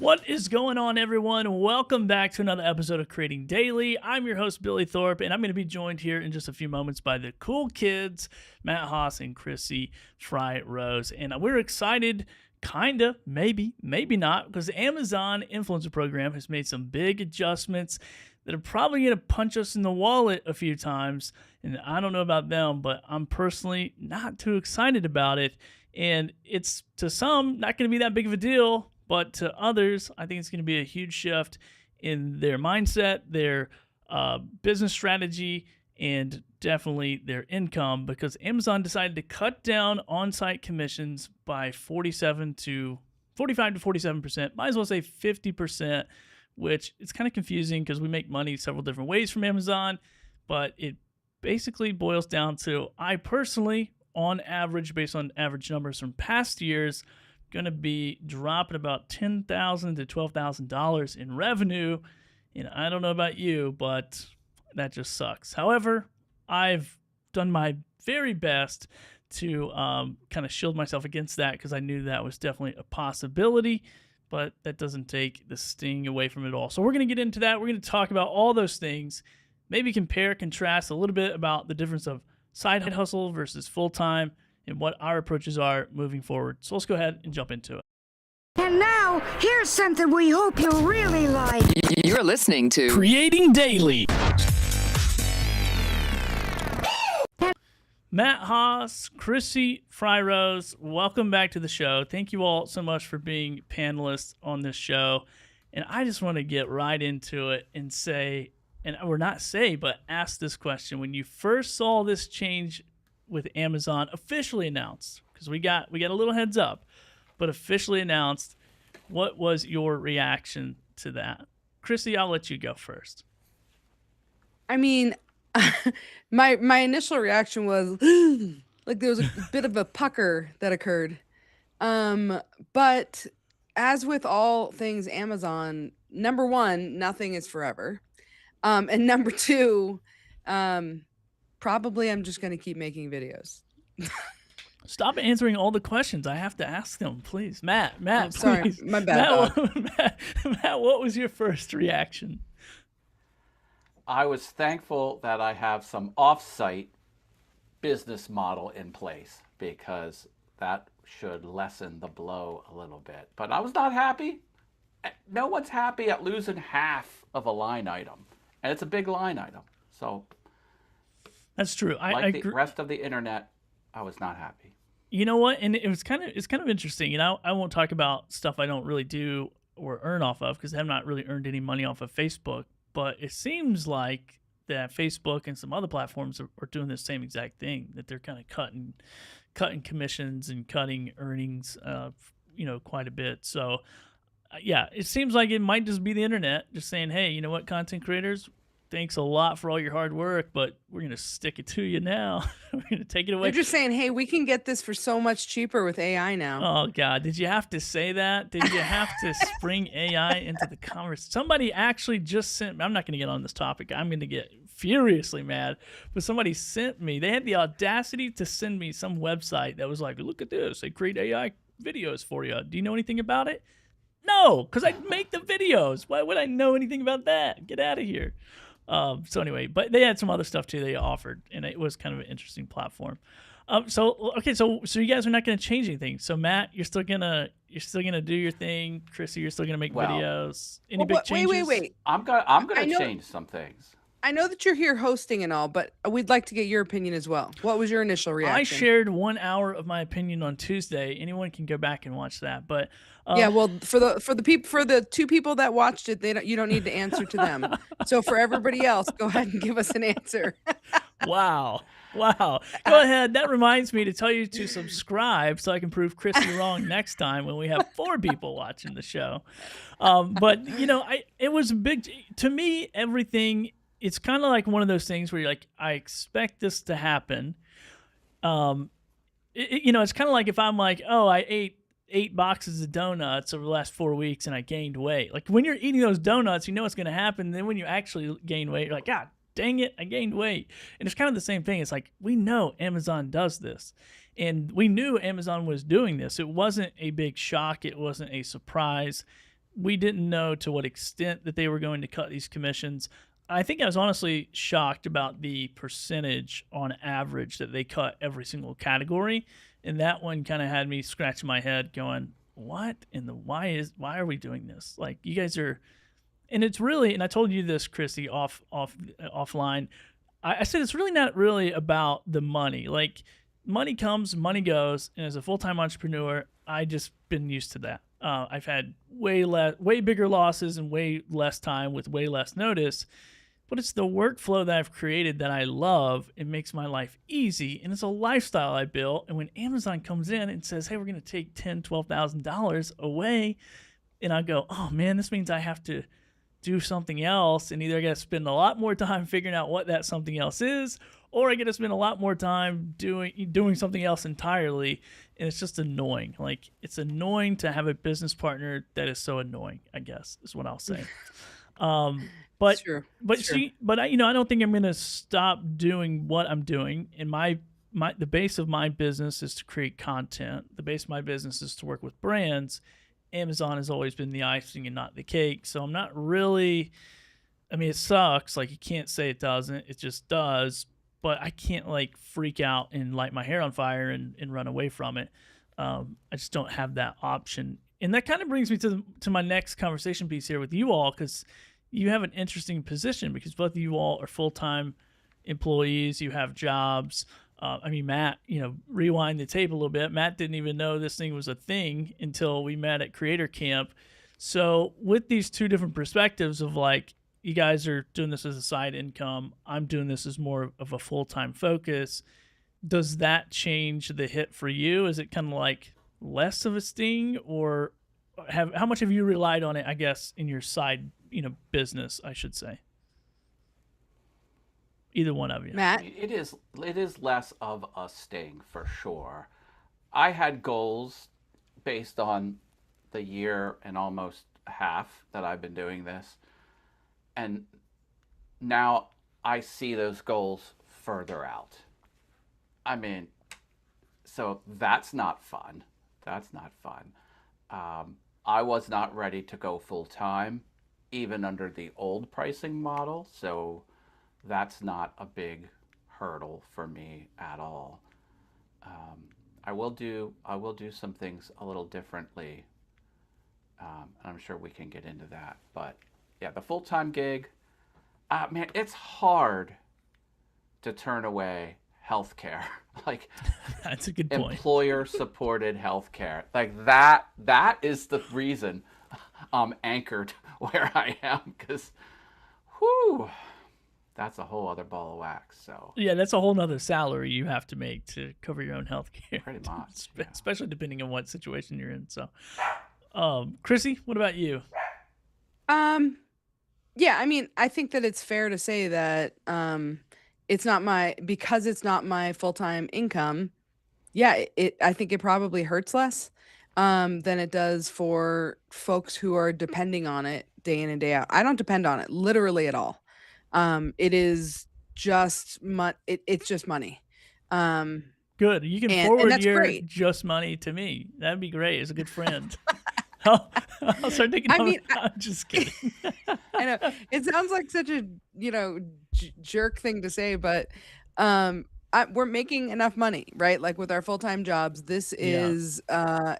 What is going on, everyone? Welcome back to another episode of Creating Daily. I'm your host, Billy Thorpe, and I'm going to be joined here in just a few moments by the cool kids, Matt Haas and Chrissy Fry Rose. And we're excited, kinda, maybe not, because the Amazon Influencer Program has made some big adjustments that are probably going to punch us in the wallet a few times. And I don't know about them, but I'm personally not too excited about it. And it's, to some, not going to be that big of a deal. But to others, I think it's going to be a huge shift in their mindset, their business strategy, and definitely their income, because Amazon decided to cut down on-site commissions by 45 to 47%. Might as well say 50%, which it's kind of confusing because we make money several different ways from Amazon, but it basically boils down to, I personally, on average, based on average numbers from past years, going to be dropping about $10,000 to $12,000 in revenue. And I don't know about you, but that just sucks. However, I've done my very best to kind of shield myself against that, because I knew that was definitely a possibility, but that doesn't take the sting away from it all. So we're going to get into that. We're going to talk about all those things, maybe compare, contrast a little bit about the difference of side hustle versus full-time, and what our approaches are moving forward. So let's go ahead and jump into it. And now, here's something we hope you'll really like. You're listening to Creating Daily. Matt Haas, Chrissy Fry Rose, welcome back to the show. Thank you all so much for being panelists on this show. And I just want to get right into it and say, but ask this question. When you first saw this change with Amazon officially announced, because we got a little heads up, but officially announced, what was your reaction to that? Chrissy, I'll let you go first. I mean, my initial reaction was like there was a bit of a pucker that occurred. But as with all things Amazon, number one, nothing is forever. And number two, probably I'm just going to keep making videos. Stop answering all the questions. I have to ask them, please. Matt, Oh, sorry, please. my bad. Matt, what was your first reaction? I was thankful that I have some off-site business model in place, because that should lessen the blow a little bit. But I was not happy. No one's happy at losing half of a line item, and it's a big line item. So that's true. Like the rest of the internet, I was not happy. You know what? And it's kind of interesting. You know, I won't talk about stuff I don't really do or earn off of, because I have not really earned any money off of Facebook. But it seems like that Facebook and some other platforms are doing the same exact thing, that they're kind of cutting commissions and cutting earnings, quite a bit. So, yeah, it seems like it might just be the internet just saying, hey, you know what, content creators, thanks a lot for all your hard work, but we're going to stick it to you now. We're going to take it away. They're just saying, hey, we can get this for so much cheaper with AI now. Oh, God. Did you have to say that? Did you have to spring AI into the conversation? Somebody actually just sent me, I'm not going to get on this topic. I'm going to get furiously mad. But somebody sent me, they had the audacity to send me some website that was like, look at this. They create AI videos for you. Do you know anything about it? No, because I make the videos. Why would I know anything about that? Get out of here. So anyway, but they had some other stuff too they offered, and it was kind of an interesting platform. So you guys are not going to change anything. So Matt, you're still gonna do your thing. Chrissy, you're still gonna make videos. Any big changes? Wait. I'm gonna change some things. I know that you're here hosting and all, but we'd like to get your opinion as well. What was your initial reaction? I shared 1 hour of my opinion on Tuesday. Anyone can go back and watch that. But yeah, well, for the two people that watched it, you don't need to answer to them. So for everybody else, go ahead and give us an answer. Wow. Go ahead. That reminds me to tell you to subscribe so I can prove Chrissy wrong next time when we have 4 people watching the show. But it was big to me. Everything. It's kind of like one of those things where you're like, I expect this to happen. It's kind of like if I'm like, oh, I ate 8 boxes of donuts over the last 4 weeks and I gained weight. Like when you're eating those donuts, you know what's going to happen. And then when you actually gain weight, you're like, God dang it, I gained weight. And it's kind of the same thing. It's like, we know Amazon does this. And we knew Amazon was doing this. It wasn't a big shock. It wasn't a surprise. we didn't know to what extent that they were going to cut these commissions. I think I was honestly shocked about the percentage on average that they cut every single category, and that one kind of had me scratching my head, going, "What in the why are we doing this? Like, you guys are." And it's really, and I told you this, Chrissy, offline. I said it's really not really about the money. Like, money comes, money goes, and as a full time entrepreneur, I just been used to that. I've had way bigger losses and way less time with way less notice. But it's the workflow that I've created that I love. It makes my life easy, and it's a lifestyle I built. And when Amazon comes in and says, "Hey, we're going to take $10,000-$12,000 away," and I go, "Oh man, this means I have to do something else, and either I got to spend a lot more time figuring out what that something else is, or I got to spend a lot more time doing something else entirely." And it's just annoying. Like, it's annoying to have a business partner that is so annoying, I guess, is what I'll say. But Sure. I don't think I'm going to stop doing what I'm doing. And the base of my business is to create content. The base of my business is to work with brands. Amazon has always been the icing and not the cake. So I'm not really, I mean, it sucks. Like, you can't say it doesn't. It just does. But I can't, like, freak out and light my hair on fire and run away from it. I just don't have that option. And that kind of brings me to my next conversation piece here with you all, because you have an interesting position, because both of you all are full-time employees. You have jobs. Matt, rewind the tape a little bit. Matt didn't even know this thing was a thing until we met at Creator Camp. So with these two different perspectives of, like, you guys are doing this as a side income, I'm doing this as more of a full-time focus, does that change the hit for you? Is it kind of like less of a sting, or how much have you relied on it, I guess, in your side, business, I should say? Either one of you. Matt? It is less of a sting for sure. I had goals based on the year and almost half that I've been doing this, and now I see those goals further out. I mean, so that's not fun. That's not fun. I was not ready to go full time, even under the old pricing model. So that's not a big hurdle for me at all. I will do some things a little differently, and I'm sure we can get into that. But yeah, the full-time gig, man, it's hard to turn away healthcare. Like, that's a good point. Employer-supported healthcare, like that is the reason I'm anchored where I am, because, whew, that's a whole other ball of wax. So yeah, that's a whole nother salary you have to make to cover your own health care. Pretty much, yeah. Especially depending on what situation you're in. So, Chrissy, what about you? Yeah, I mean, I think that it's fair to say that it's not my full-time income. Yeah, I think it probably hurts less than it does for folks who are depending on it day in and day out. I don't depend on it literally at all. It is just it's just money. Good. You can and forward that's your great. just money to me. That'd be great as a good friend. I'll start taking. I'm just kidding. I know it sounds like such a jerk thing to say, but we're making enough money, right? Like, with our full-time jobs, this is a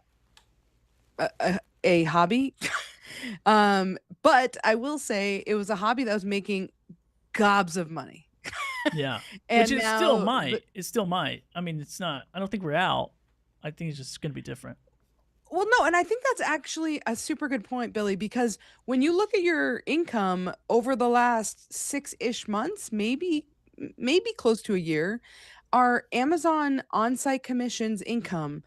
hobby. But I will say it was a hobby that was making gobs of money. Yeah, and which it still might. It still might. I mean, it's not. I don't think we're out. I think it's just going to be different. Well, no, and I think that's actually a super good point, Billy, because when you look at your income over the last 6-ish months, maybe close to a year, our Amazon on-site commissions income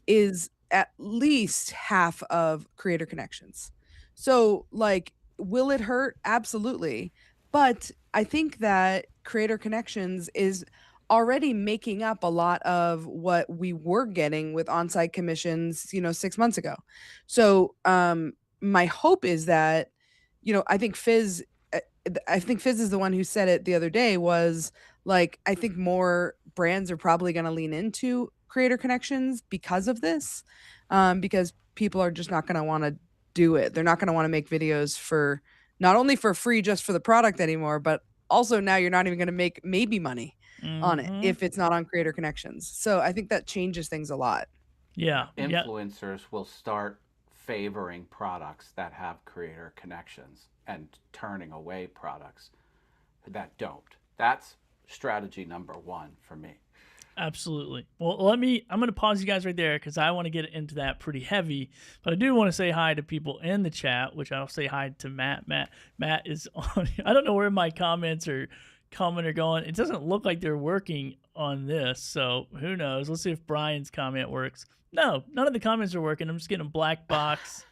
is at least half of Creator Connections. So, like, will it hurt? Absolutely. But I think that Creator Connections is already making up a lot of what we were getting with on-site commissions, 6 months ago. So my hope is that, I think Fizz is the one who said it the other day, was like, I think more brands are probably going to lean into Creator Connections because of this, because people are just not going to want to do it. They're not going to want to make videos for not only for free just for the product anymore, but also now you're not even going to make maybe money on it if it's not on Creator Connections. So I think that changes things a lot. Yeah. Influencers will start favoring products that have creator connections and turning away products that don't. That's strategy number one for me. Absolutely. Well, I'm going to pause you guys right there because I want to get into that pretty heavy. But I do want to say hi to people in the chat, which I'll say hi to Matt. Matt is on. I don't know where my comments are coming or going. It doesn't look like they're working on this, so who knows? Let's see if Brian's comment works. No, none of the comments are working. I'm just getting a black box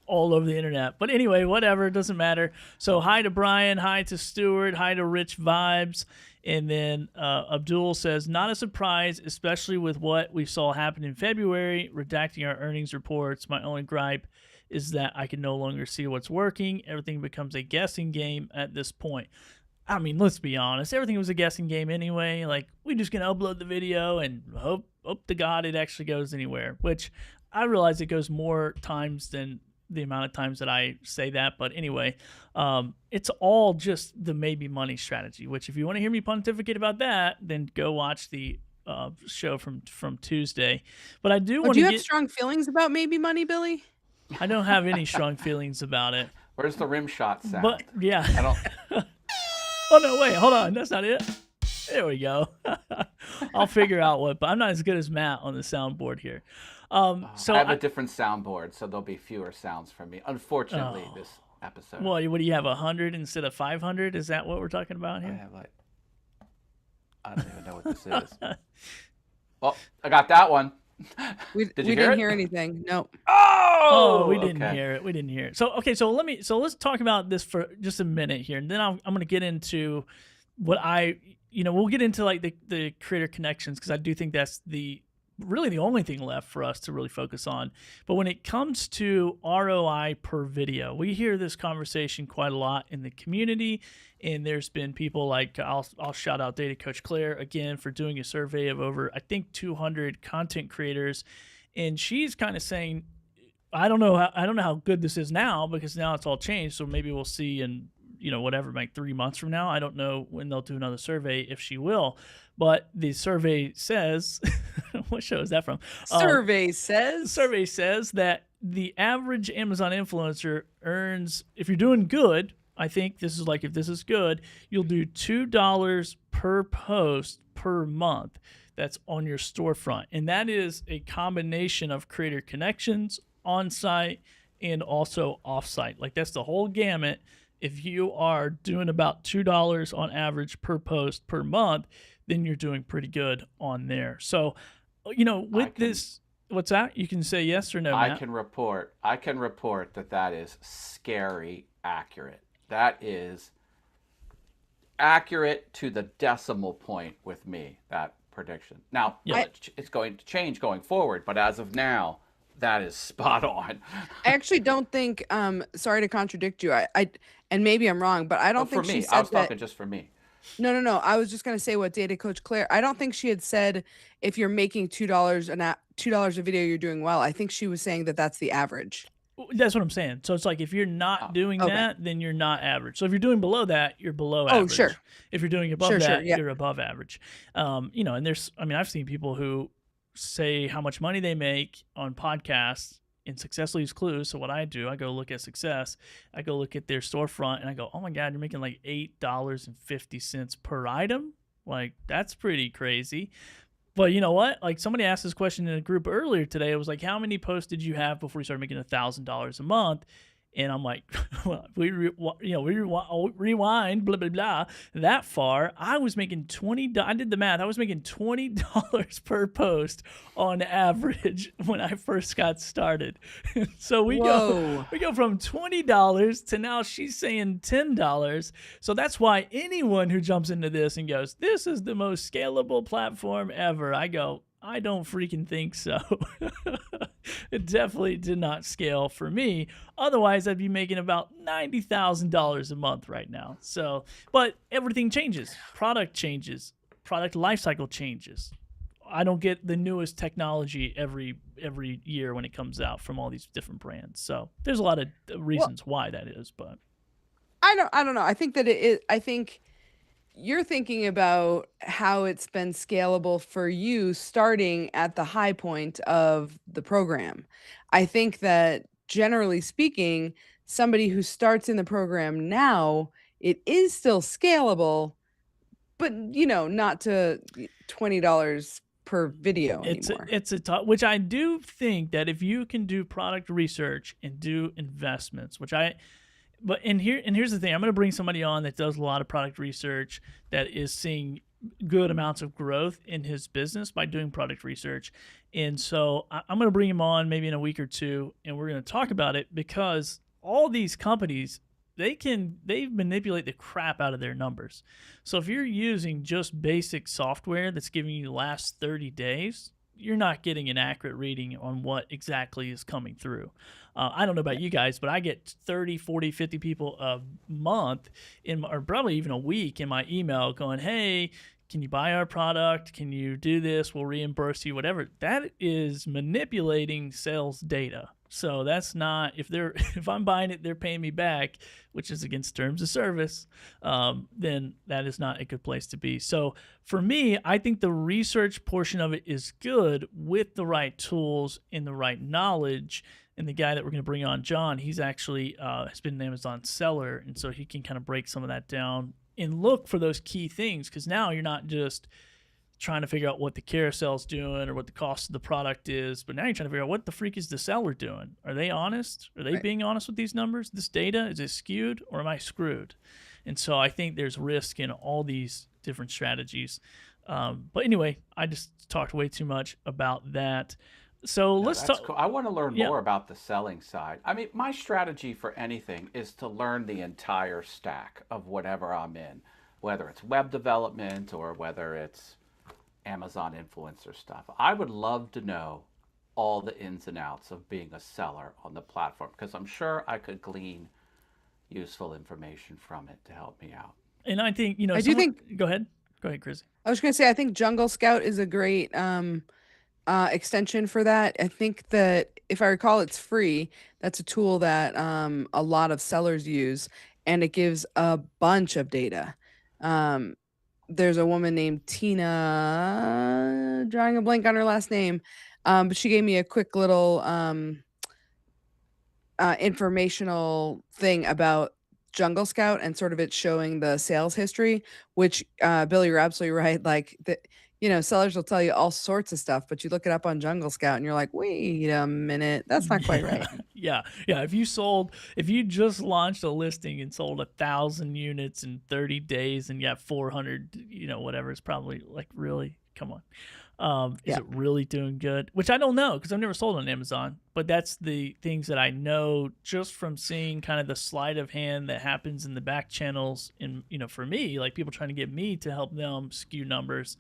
all over the internet. But anyway, whatever, it doesn't matter. So hi to Brian, hi to Stuart, hi to Rich Vibes. And then Abdul says, not a surprise, especially with what we saw happen in February, redacting our earnings reports. My only gripe is that I can no longer see what's working. Everything becomes a guessing game at this point. I mean, let's be honest. Everything was a guessing game anyway. Like, we're just going to upload the video and hope to God it actually goes anywhere, which I realize it goes more times than the amount of times that I say that. But anyway, it's all just the maybe money strategy, which if you want to hear me pontificate about that, then go watch the show from Tuesday. But I do want to Do you have strong feelings about maybe money, Billy? I don't have any strong feelings about it. Where's the rim shot sound? But yeah. I don't. Oh, no, wait, hold on. That's not it. There we go. I'll figure out what, but I'm not as good as Matt on the soundboard here. So I have a different soundboard, so there'll be fewer sounds from me. Unfortunately, this episode. What do you have, 100 instead of 500? Is that what we're talking about I here? have I don't even know what this is. Well, I got that one. We Did you didn't hear anything. No. Oh, we didn't okay. hear it. We didn't hear it. So let's talk about this for just a minute here, and then I'm going to get into what we'll get into like the creator connections, because I do think that's really the only thing left for us to really focus on. But when it comes to ROI per video, we hear this conversation quite a lot in the community, and there's been people like, I'll shout out Data Coach Claire again for doing a survey of over, I think, 200 content creators, and she's kind of saying, I don't know how good this is now, because now it's all changed, so maybe we'll see in whatever, like 3 months from now. I don't know when they'll do another survey, if she will. But the survey says, what show is that from? Survey says that the average Amazon influencer earns, if you're doing good, I think this is like, if this is good, you'll do $2 per post per month that's on your storefront. And that is a combination of creator connections, on-site, and also off-site. Like, that's the whole gamut. If you are doing about $2 on average per post per month, then you're doing pretty good on there. So, what's that? You can say yes or no, Matt. I can report that is scary accurate. That is accurate to the decimal point with me, that prediction. Now, it's going to change going forward, but as of now, that is spot on. I actually don't think, sorry to contradict you, I and maybe I'm wrong, but I don't think she said I was that. talking just for me. No. I was just going to say what Data Coach Claire, I don't think she had said if you're making $2 a video, you're doing well. I think she was saying that that's the average. That's what I'm saying. So it's like, if you're not doing that, then you're not average. So if you're doing below that, you're below average. Sure. If you're doing above that, you're above average. And I've seen people who say how much money they make on podcasts in Success Leaves Clues. So what I do, I go look at Success, I go look at their storefront, and I go, oh my God, you're making like $8.50 per item. Like, that's pretty crazy. But you know what? Like, somebody asked this question in a group earlier today. It was like, how many posts did you have before you started making $1,000 a month? And I'm like, well, we rewind, blah, blah, blah, that far. I was making I did the math. I was making $20 per post on average when I first got started. So we go from $20 to now she's saying $10. So that's why anyone who jumps into this and goes, this is the most scalable platform ever, I go, I don't freaking think so. It definitely did not scale for me. Otherwise, I'd be making about $90,000 a month right now. So, but everything changes. Product changes. Product lifecycle changes. I don't get the newest technology every year when it comes out from all these different brands. So there's a lot of reasons why that is, but I don't know. I think that I think you're thinking about how it's been scalable for you starting at the high point of the program. I think that generally speaking, somebody who starts in the program now, it is still scalable, but not to $20 per video anymore. it's a tough, which I do think that if you can do product research and do investments, and here's the thing, I'm going to bring somebody on that does a lot of product research, that is seeing good amounts of growth in his business by doing product research. And so I'm going to bring him on maybe in a week or two, and we're going to talk about it, because all these companies, they manipulate the crap out of their numbers. So if you're using just basic software that's giving you the last 30 days, you're not getting an accurate reading on what exactly is coming through. I don't know about you guys, but I get 30, 40, 50 people a month, or probably even a week, in my email going, hey, can you buy our product? Can you do this? We'll reimburse you, whatever. That is manipulating sales data. So that's not, if I'm buying it, they're paying me back, which is against terms of service, then that is not a good place to be. So for me, I think the research portion of it is good with the right tools and the right knowledge. And the guy that we're going to bring on, John, he's actually has been an Amazon seller, and so he can kind of break some of that down and look for those key things, because now you're not just trying to figure out what the carousel's doing or what the cost of the product is, but now you're trying to figure out what the freak is the seller doing. Are they honest? Are they being honest with these numbers? This data, is it skewed, or am I screwed? And so I think there's risk in all these different strategies. But anyway, I just talked way too much about that. So let's talk. Cool. I want to learn more about the selling side. I mean, my strategy for anything is to learn the entire stack of whatever I'm in, whether it's web development or whether it's Amazon influencer stuff. I would love to know all the ins and outs of being a seller on the platform, because I'm sure I could glean useful information from it to help me out. And I think, go ahead, Chrissy. I was going to say, I think Jungle Scout is a great extension for that. I think that, if I recall, it's free. That's a tool that a lot of sellers use, and it gives a bunch of data. There's a woman named Tina, drawing a blank on her last name, but she gave me a quick little informational thing about Jungle Scout, and sort of it showing the sales history, which Billy, you're absolutely right. Like sellers will tell you all sorts of stuff, but you look it up on Jungle Scout and you're like, wait a minute, that's not quite right. Yeah. If you just launched a listing and sold 1,000 units in 30 days and you have 400, whatever, it's probably like, really, come on. Is it really doing good? Which I don't know, because I've never sold on Amazon, but that's the things that I know just from seeing kind of the sleight of hand that happens in the back channels. And, for me, like people trying to get me to help them skew numbers.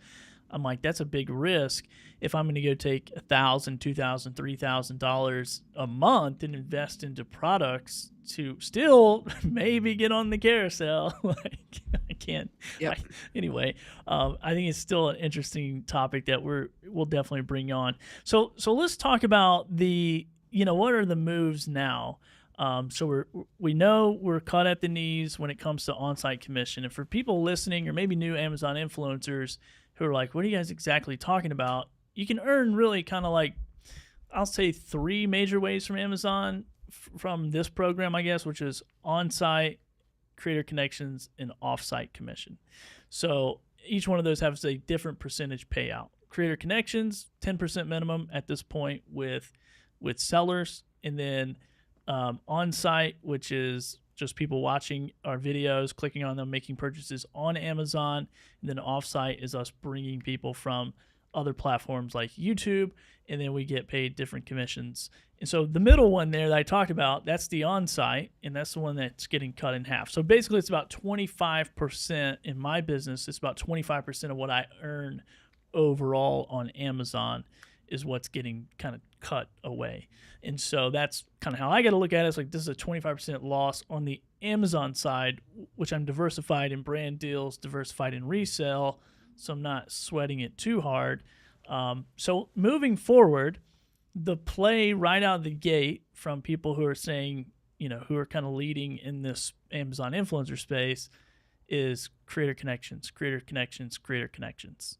I'm like, that's a big risk if I'm going to go take $1,000, $2,000, $3,000 a month and invest into products to still maybe get on the carousel. Like, I can't. Yep. Anyway, I think it's still an interesting topic that we'll definitely bring on. So let's talk about what are the moves now? So we know we're cut at the knees when it comes to on-site commission. And for people listening, or maybe new Amazon influencers who are like, what are you guys exactly talking about? You can earn really kind of like, I'll say 3 major ways from Amazon from this program, I guess, which is on-site, creator connections, and off-site commission. So each one of those has a different percentage payout. Creator connections, 10% minimum at this point with sellers, and then on-site, which is just people watching our videos, clicking on them, making purchases on Amazon. And then off-site is us bringing people from other platforms like YouTube, and then we get paid different commissions. And so the middle one there that I talked about, that's the on-site, and that's the one that's getting cut in half. So basically it's about 25% in my business. It's about 25% of what I earn overall on Amazon is what's getting kind of cut away. And so that's kind of how I got to look at it. It's like, this is a 25% loss on the Amazon side, which I'm diversified in brand deals, diversified in resale, so I'm not sweating it too hard. So moving forward, the play right out of the gate from people who are saying, who are kind of leading in this Amazon influencer space is creator connections, creator connections, creator connections.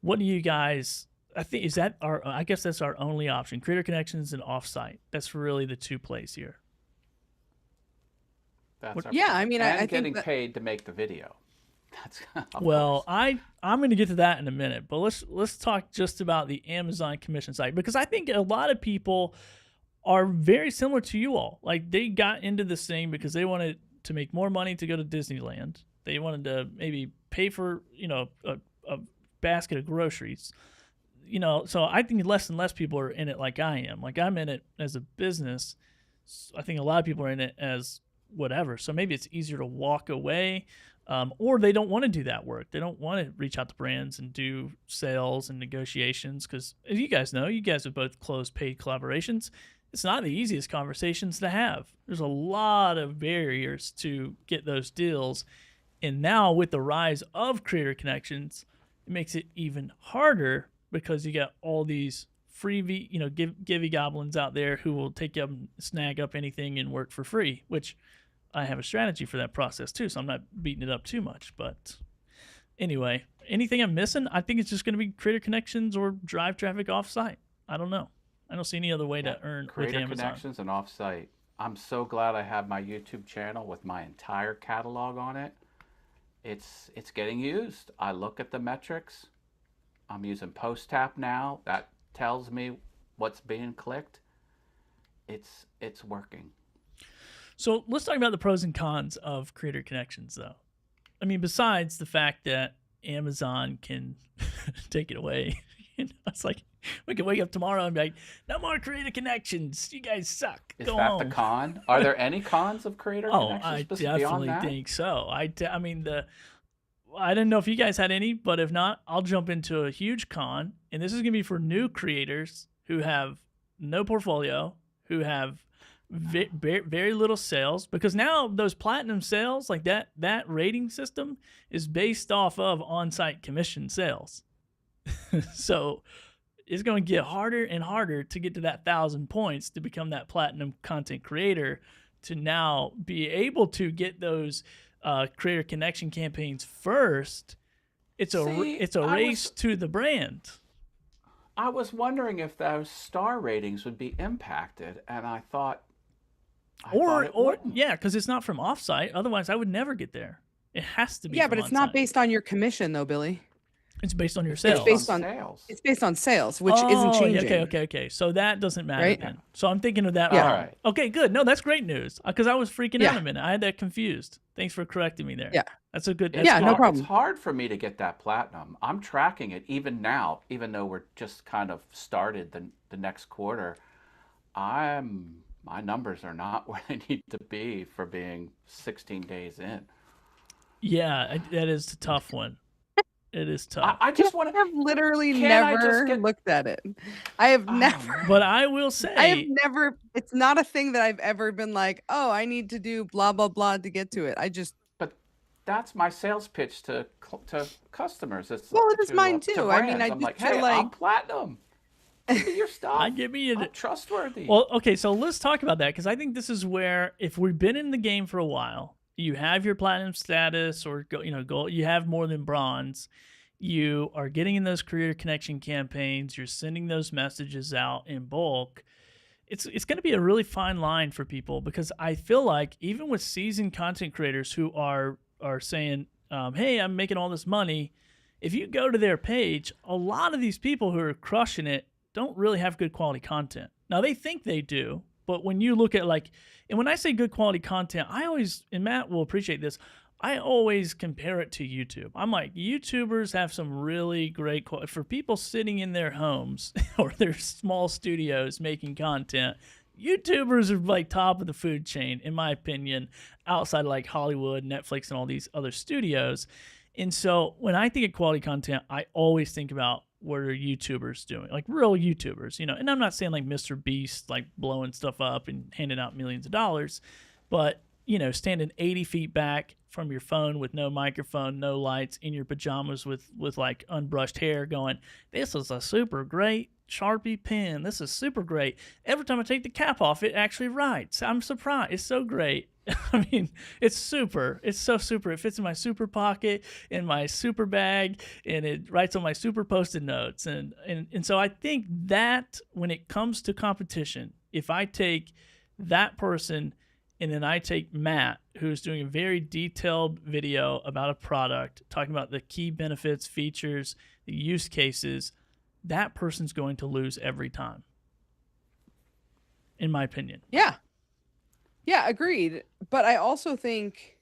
What do you guys, I guess that's our only option, creator connections and offsite. That's really the two plays here. That's our Yeah, plan. I mean, and I think getting that- paid to make the video. That's Well, I'm going to get to that in a minute, but let's talk just about the Amazon commission site, because I think a lot of people are very similar to you all. Like, they got into this thing because they wanted to make more money to go to Disneyland. They wanted to maybe pay for, a basket of groceries. So I think less and less people are in it like I am. Like, I'm in it as a business. I think a lot of people are in it as whatever. So maybe it's easier to walk away, or they don't want to do that work. They don't want to reach out to brands and do sales and negotiations, because as you guys know, you guys have both closed paid collaborations. It's not the easiest conversations to have. There's a lot of barriers to get those deals. And now with the rise of creator connections, it makes it even harder, because you got all these freebie, givey goblins out there who will take up, snag up anything and work for free, which I have a strategy for that process too, so I'm not beating it up too much. But anyway, anything I'm missing? I think it's just going to be creator connections or drive traffic offsite. I don't know. I don't see any other way to earn with creator Amazon. connections and offsite. I'm so glad I have my YouTube channel with my entire catalog on it. It's getting used. I look at the metrics. I'm using post tap now. That tells me what's being clicked. It's working. So let's talk about the pros and cons of creator connections, though. I mean, besides the fact that Amazon can take it away, it's like we can wake up tomorrow and be like, "No more creator connections. You guys suck. Is Go that home." the con? Are there any cons of creator connections? I beyond definitely that? think so. I didn't know if you guys had any, but if not, I'll jump into a huge con, and this is going to be for new creators who have no portfolio, who have very little sales, because now those platinum sales, like that rating system is based off of on-site commission sales. So it's going to get harder and harder to get to that 1,000 points to become that platinum content creator, to now be able to get those creator connection campaigns first. It's a race to the brand. I was wondering if those star ratings would be impacted, and I thought it wouldn't. Yeah, because it's not from offsite. Otherwise, I would never get there. It has to be. Yeah, from but it's not onsite. based on your commission though, Billy. It's based on your sales. It's based on sales. It's based on sales, which isn't changing. Okay. So that doesn't matter Right? then. So I'm thinking of that. Yeah. wrong. All right. Okay, good. No, that's great news, because I was freaking out Yeah. a minute. I had that confused. Thanks for correcting me there. Yeah. That's a good. It's Yeah, no hard- problem. It's hard for me to get that platinum. I'm tracking it even now, even though we're just kind of started the next quarter. My numbers are not where they need to be for being 16 days in. Yeah, that is a tough one. It is tough. I just want I have literally Can I just never get- looked at it. I have never. But I will say, I have never. It's not a thing that I've ever been like, oh, I need to do blah blah blah to get to it. I just. But that's my sales pitch to customers. Well, it is to, mine to too. I mean, brands. I I'm just like, feel hey, I'm like- platinum. Give me your stuff. give me I'm trustworthy. Well, okay, so let's talk about that, because I think this is where, if we've been in the game for a while, you have your platinum status, or gold, you have more than bronze. You are getting in those creator connection campaigns. You're sending those messages out in bulk. It's going to be a really fine line for people, because I feel like even with seasoned content creators who are saying, "Hey, I'm making all this money," if you go to their page, a lot of these people who are crushing it don't really have good quality content. Now, they think they do, but when you look at and when I say good quality content, I always, and Matt will appreciate this, I always compare it to YouTube. I'm like, YouTubers have some really great quality. For people sitting in their homes or their small studios making content, YouTubers are like top of the food chain, in my opinion, outside of like Hollywood, Netflix, and all these other studios. And so when I think of quality content, I always think about what are YouTubers doing, like real YouTubers, and I'm not saying like Mr. Beast, like blowing stuff up and handing out millions of dollars, but standing 80 feet back from your phone with no microphone, no lights, in your pajamas with like unbrushed hair going, this is a super great Sharpie pen. This is super great. Every time I take the cap off, it actually writes. I'm surprised. It's so great. I mean, it's super. It's so super. It fits in my super pocket, in my super bag, and it writes on my super Post-it notes. And so I think that when it comes to competition, if I take that person and then I take Matt, who's doing a very detailed video about a product, talking about the key benefits, features, the use cases, that person's going to lose every time, in my opinion. Yeah. Yeah, agreed. But I also think,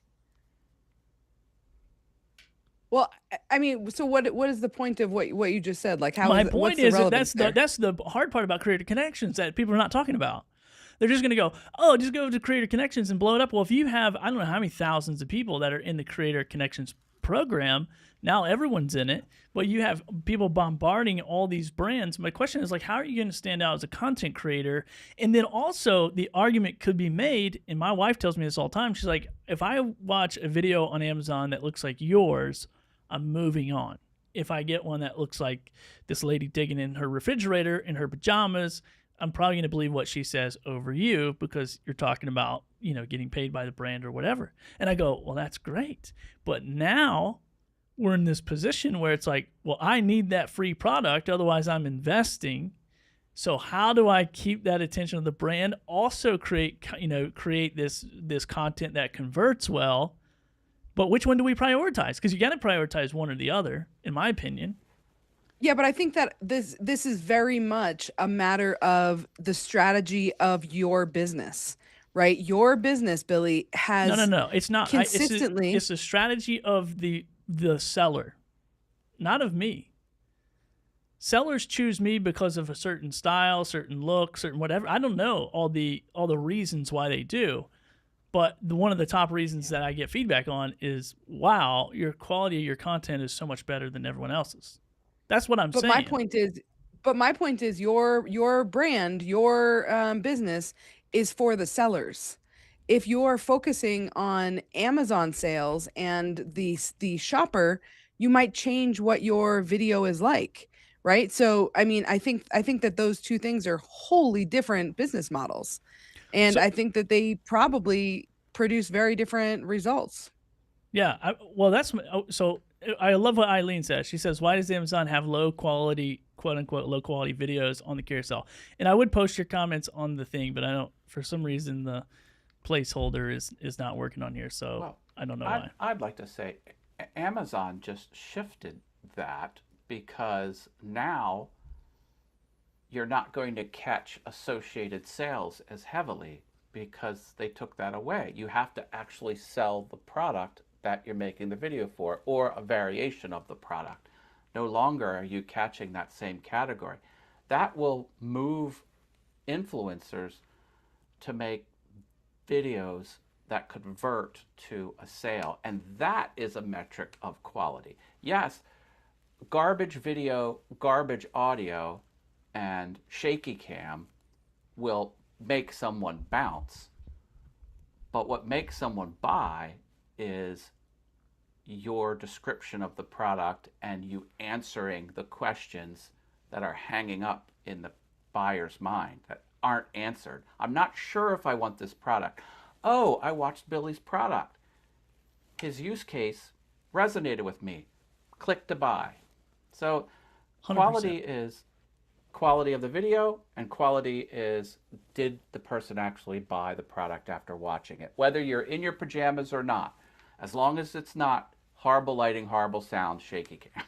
well, I mean, so what is the point of what you just said? Like, how my is it, point what's the is that relevance there? that's the hard part about Creator Connections that people are not talking about. They're just going to go, oh, just go to Creator Connections and blow it up. Well, if you have, I don't know how many thousands of people that are in the Creator Connections program, now everyone's in it, but you have people bombarding all these brands. My question is, like, how are you going to stand out as a content creator? And then also the argument could be made, and my wife tells me this all the time. She's like, if I watch a video on Amazon that looks like yours, I'm moving on. If I get one that looks like this lady digging in her refrigerator in her pajamas, I'm probably going to believe what she says over you because you're talking about, getting paid by the brand or whatever. And I go, well, that's great. But now we're in this position where it's like, well, I need that free product. Otherwise I'm investing. So how do I keep that attention of the brand? Also create this content that converts well. But which one do we prioritize? Because you got to prioritize one or the other, in my opinion. Yeah, but I think that this is very much a matter of the strategy of your business, right? Your business, Billy, has No. It's not consistently. It's a strategy of the seller, not of me. Sellers choose me because of a certain style, certain look, certain whatever. I don't know all the reasons why they do, but one of the top reasons that I get feedback on is, wow, your quality of your content is so much better than everyone else's. That's what I'm saying. My point is, your brand, your business is for the sellers. If you're focusing on Amazon sales and the shopper, you might change what your video is like, right? So, I mean, I think that those two things are wholly different business models, and I think that they probably produce very different results. Yeah, so I love what Eileen says. She says, why does Amazon have low quality, quote unquote, low quality videos on the carousel? And I would post your comments on the thing, but I don't, for some reason, the placeholder is not working on here. So I don't know why. I'd like to say Amazon just shifted that because now you're not going to catch associated sales as heavily because they took that away. You have to actually sell the product that you're making the video for, or a variation of the product. No longer are you catching that same category. That will move influencers to make videos that convert to a sale, and that is a metric of quality. Yes, garbage video, garbage audio, and shaky cam will make someone bounce, but what makes someone buy is your description of the product and you answering the questions that are hanging up in the buyer's mind that aren't answered. I'm not sure if I want this product. Oh, I watched Billy's product. His use case resonated with me. Click to buy. So 100%. Quality is quality of the video, and quality is, did the person actually buy the product after watching it? Whether you're in your pajamas or not, as long as it's not horrible lighting, horrible sound, shaky cam.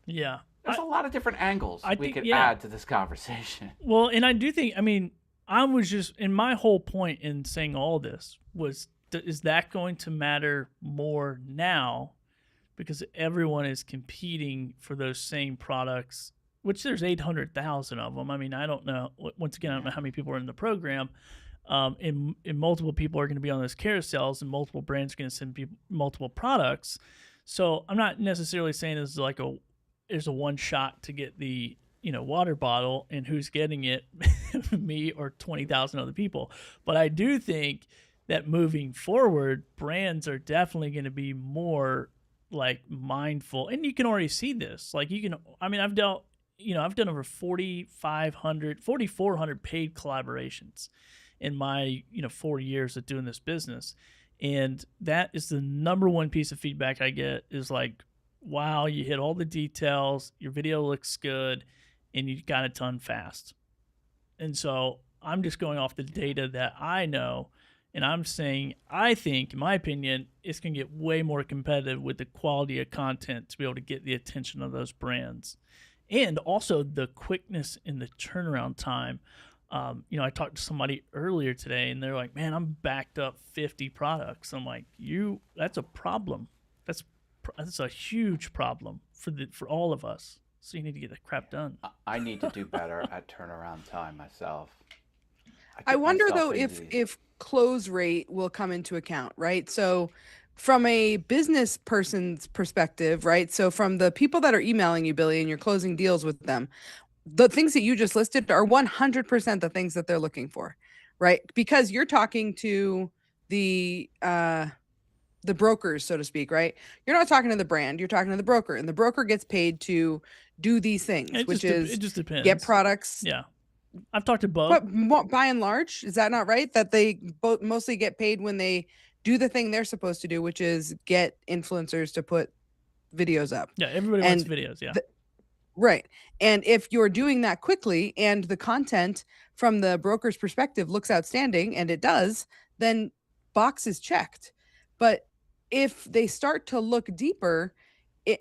Yeah. There's a lot of different angles we could add to this conversation. Well, and I do think, I was just, and my whole point in saying all this was, is that going to matter more now? Because everyone is competing for those same products, which there's 800,000 of them. I don't know. Once again, I don't know how many people are in the program. And multiple people are going to be on those carousels, and multiple brands are going to send people multiple products. So I'm not necessarily saying there's a one shot to get the water bottle, and who's getting it, me or 20,000 other people. But I do think that moving forward, brands are definitely going to be more like mindful. And you can already see this. Like I've done over 4,400 paid collaborations in my, 4 years of doing this business. And that is the number one piece of feedback I get is like, wow, you hit all the details, your video looks good, and you got it done fast. And so I'm just going off the data that I know, and I'm saying, I think, in my opinion, it's going to get way more competitive with the quality of content to be able to get the attention of those brands. And also the quickness in the turnaround time. I talked to somebody earlier today, and they're like, man, I'm backed up 50 products. I'm like, that's a problem. That's a huge problem for all of us. So you need to get that crap done. I need to do better at turnaround time myself. I wonder though if close rate will come into account, right? So from a business person's perspective, right? So from the people that are emailing you, Billy, and you're closing deals with them, the things that you just listed are 100% the things that they're looking for, right? Because you're talking to the brokers, so to speak, right? You're not talking to the brand, you're talking to the broker, and the broker gets paid to do these things, it just depends. Get products. Yeah. I've talked to both. But by and large, is that not right? That they both mostly get paid when they do the thing they're supposed to do, which is get influencers to put videos up. Yeah, everybody wants videos, yeah. Right. And if you're doing that quickly and the content from the broker's perspective looks outstanding, and it does, then box is checked. But if they start to look deeper,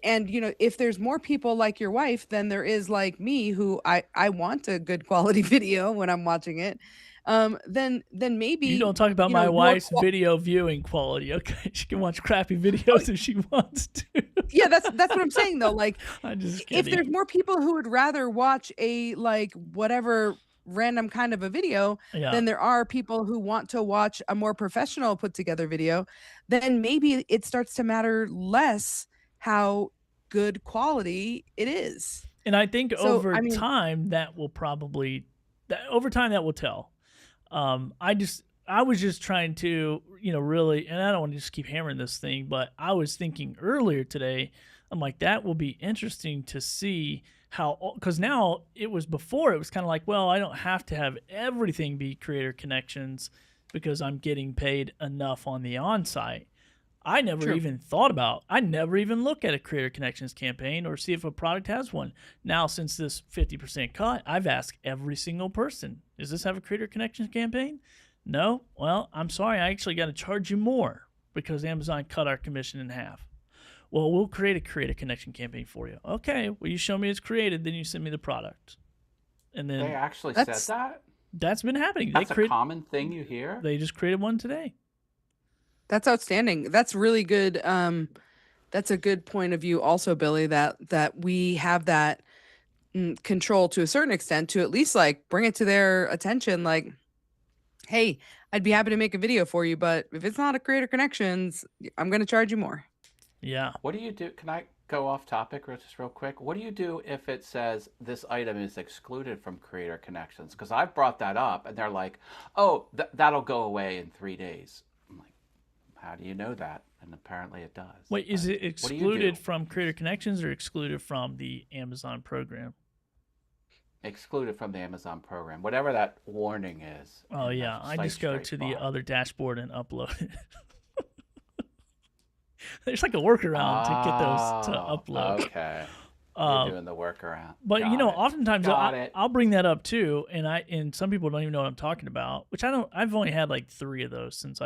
and if there's more people like your wife than there is like me, who I want a good quality video when I'm watching it, then maybe you don't talk about my wife's video viewing quality. Okay, she can watch crappy videos if she wants to. Yeah, that's what I'm saying though. Like, I'm just if there's more people who would rather watch a like whatever random kind of a video than there are people who want to watch a more professional put together video, then maybe it starts to matter less how good quality it is. And I think over time that will tell. I was just trying to, really, and I don't want to just keep hammering this thing, but I was thinking earlier today, I'm like, that will be interesting to see how, because now it was kind of like, well, I don't have to have everything be creator connections because I'm getting paid enough on the on-site. I never even look at a creator connections campaign or see if a product has one. Now, since this 50% cut, I've asked every single person, does this have a creator connections campaign? No? Well, I'm sorry, I actually got to charge you more because Amazon cut our commission in half. Well, we'll create a creator connection campaign for you. Okay, well, you show me it's created, then you send me the product. And then they actually said that? That's been happening. That's a common thing you hear? They just created one today. That's outstanding. That's really good. That's a good point of view also, Billy, that we have that control to a certain extent to at least like bring it to their attention. Like, hey, I'd be happy to make a video for you, but if it's not a creator connections, I'm going to charge you more. Yeah. What do you do? Can I go off topic just real quick? What do you do if it says this item is excluded from creator connections? Because I've brought that up and they're like, oh, that'll go away in 3 days. How do you know that? And apparently it does. Wait, is it excluded from Creator Connections or excluded from the Amazon program? Excluded from the Amazon program, whatever that warning is. Oh, yeah. I just go to the other dashboard and upload it. There's like a workerround to get those to upload. Okay. You're doing the workaround. But oftentimes I'll bring that up too, and some people don't even know what I'm talking about, which I've only had like 3 of those since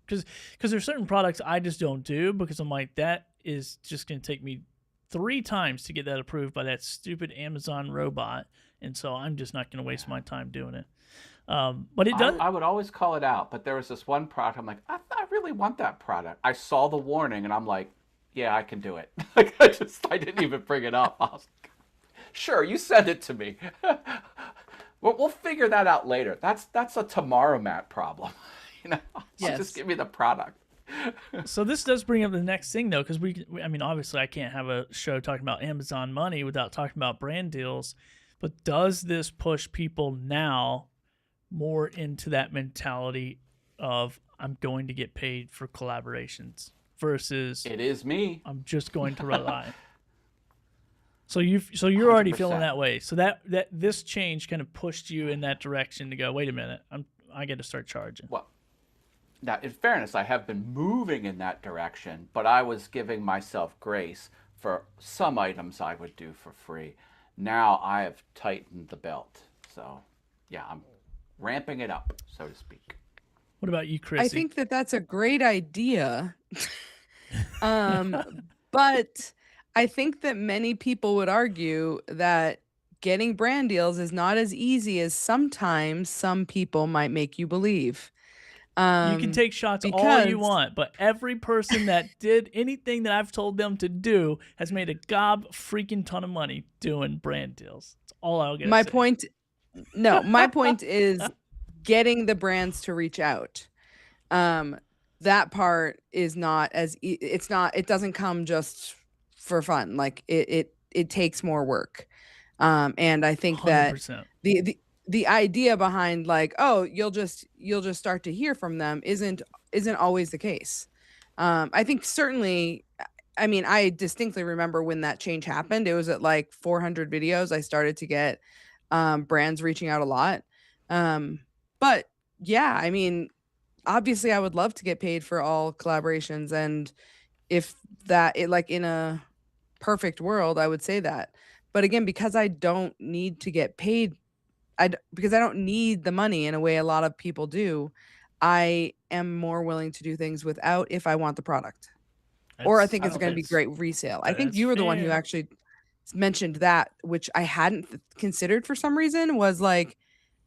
because there's certain products I just don't do because I'm like, that is just going to take me 3 times to get that approved by that stupid Amazon robot. And so I'm just not going to waste my time doing it. But it does. I would always call it out, but there was this one product. I'm like, I really want that product. I saw the warning and I'm like, yeah, I can do it. Like I didn't even bring it up. I was like, sure, you send it to me. We'll figure that out later. That's a tomorrow Matt problem. Yes. Just give me the product. So this does bring up the next thing though, because obviously I can't have a show talking about Amazon money without talking about brand deals. But does this push people now more into that mentality of I'm going to get paid for collaborations versus It is me. I'm just going to rely. So you're already feeling 100%. that way. So that this change kind of pushed you in that direction to go, wait a minute, I got to start charging. Well, now, in fairness, I have been moving in that direction, but I was giving myself grace for some items I would do for free. Now I have tightened the belt. So, yeah, I'm ramping it up, so to speak. What about you, Chrissy? I think that that's a great idea. But I think that many people would argue that getting brand deals is not as easy as sometimes some people might make you believe. You can take shots all you because want, but every person that did anything that I've told them to do has made a gob freaking ton of money doing brand deals. That's all I'll get. my point is getting the brands to reach out. That part is not as it doesn't come just for fun. Like it takes more work. And I think that 100%. the idea behind like, oh, you'll just start to hear from them isn't always the case. I think certainly, I mean, I distinctly remember when that change happened. It was at like 400 videos. I started to get brands reaching out a lot. But yeah, I mean, obviously I would love to get paid for all collaborations. And if like in a perfect world, I would say that. But again, because I don't need to get paid, because I don't need the money in a way a lot of people do, I am more willing to do things without if I want the product. Or I think it's going to be great resale. I think that's you were the one who fair. actually mentioned that, which I hadn't considered for some reason, was like,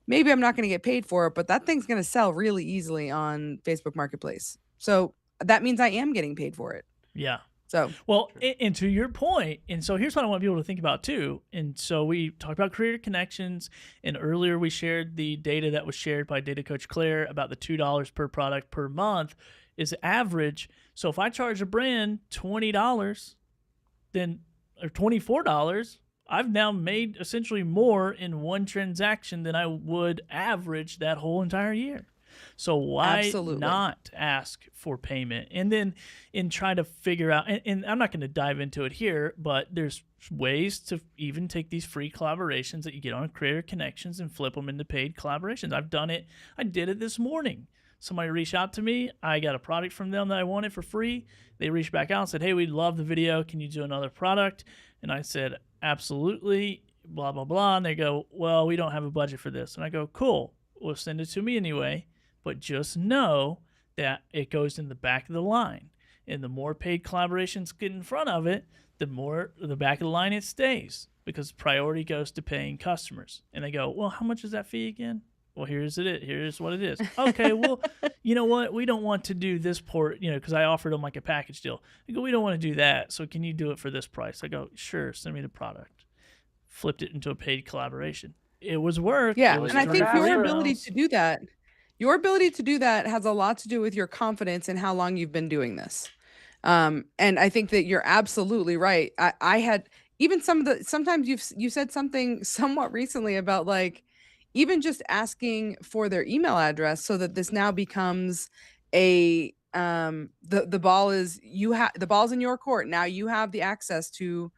maybe I'm not going to get paid for it, but that thing's going to sell really easily on Facebook Marketplace. So that means I am getting paid for it. Yeah. So, Well, and to your point, and so here's what I want people to think about too. And so we talked about creator connections, and earlier we shared the data that was shared by Data Coach Claire about the $2 per product per month is average. So if I charge a brand $20, then or $24, I've now made essentially more in one transaction than I would average that whole entire year. So why Absolutely. not ask for payment and then try to figure out, and I'm not going to dive into it here, but there's ways to even take these free collaborations that you get on Creator Connections and flip them into paid collaborations. I've done it. I did it this morning. Somebody reached out to me. I got a product from them that I wanted for free. They reached back out and said, hey, we love the video. Can you do another product? And I said, absolutely, blah, blah, blah. And they go, well, we don't have a budget for this. And I go, cool. Well, send it to me anyway. But just know that it goes in the back of the line. And the more paid collaborations get in front of it, the more the back of the line it stays, because priority goes to paying customers. And they go, well, how much is that fee again? Well, here's what it is. Okay, well, you know what? We don't want to do this port, because I offered them like a package deal. I go, we don't want to do that. So can you do it for this price? I go, sure, send me the product. Flipped it into a paid collaboration. It was work. yeah. It was And I think $3. your ability to do that has a lot to do with your confidence and how long you've been doing this. And I think that you're absolutely right. I had even sometimes you said something somewhat recently about like, even just asking for their email address so that this now becomes the ball's in your court. Now you have the access to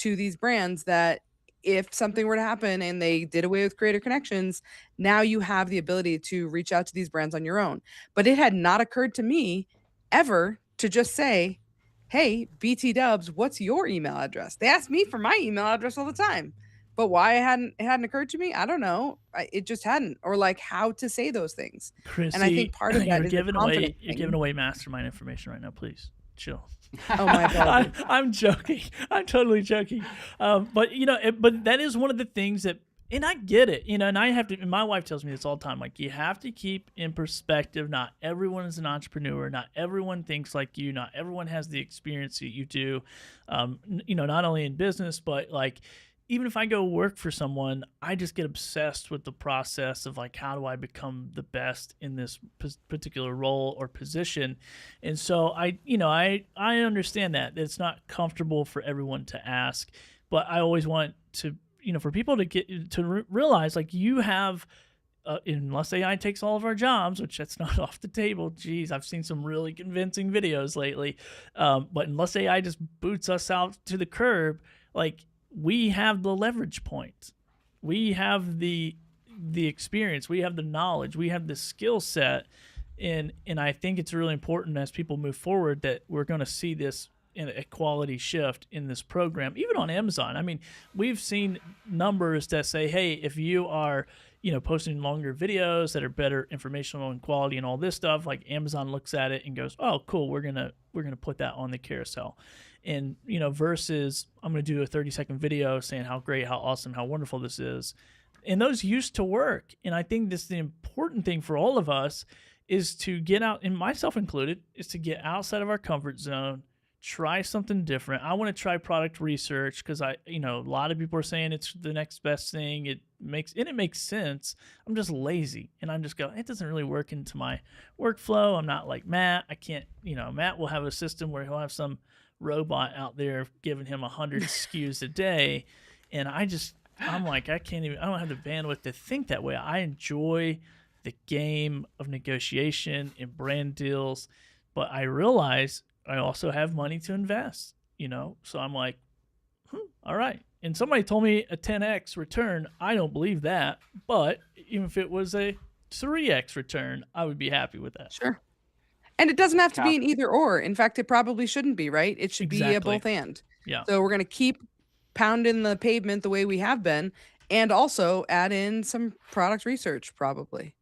these brands that if something were to happen and they did away with Creator Connections, now you have the ability to reach out to these brands on your own. But it had not occurred to me ever to just say, hey, BT Dubs, what's your email address? They ask me for my email address all the time. But why it hadn't occurred to me, I don't know. It just hadn't, or like how to say those things. Chrissy, And I think part of that you're is giving the away confidence you're thing. giving away mastermind information right now. Please chill. Oh my God. I'm joking. I'm totally joking. But but that is one of the things that, and I get it, and I have to, and my wife tells me this all the time, like, you have to keep in perspective, not everyone is an entrepreneur, not everyone thinks like you, not everyone has the experience that you do, not only in business, but like, even if I go work for someone, I just get obsessed with the process of like, how do I become the best in this particular role or position? And so I understand that it's not comfortable for everyone to ask, but I always want to, for people to get to realize like you have unless AI takes all of our jobs, which that's not off the table. Geez, I've seen some really convincing videos lately. But unless AI just boots us out to the curb, like, we have the leverage point. We have the experience. We have the knowledge. We have the skill set. And I think it's really important as people move forward that we're going to see this in a quality shift in this program, even on Amazon. I mean, we've seen numbers that say, hey, if you are, posting longer videos that are better informational and quality and all this stuff, like, Amazon looks at it and goes, oh, cool, we're gonna put that on the carousel. And versus I'm gonna do a 30-second video saying how great, how awesome, how wonderful this is. And those used to work. And I think this the important thing for all of us is to get out, and myself included, is to get outside of our comfort zone, try something different. I want to try product research because a lot of people are saying it's the next best thing. It makes sense. I'm just lazy, and I'm just going, it doesn't really work into my workflow. I'm not like Matt. I can't, Matt will have a system where he'll have some robot out there giving him 100 SKUs a day, and I'm like, I don't have the bandwidth to think that way. I enjoy the game of negotiation and brand deals, but I realize I also have money to invest, so I'm like, all right. And somebody told me a 10x return. I don't believe that, but even if it was a 3x return, I would be happy with that. Sure. And it doesn't have to be an either or. In fact, it probably shouldn't be, right? It should be a both and. Yeah. So we're going to keep pounding the pavement the way we have been, and also add in some product research, probably.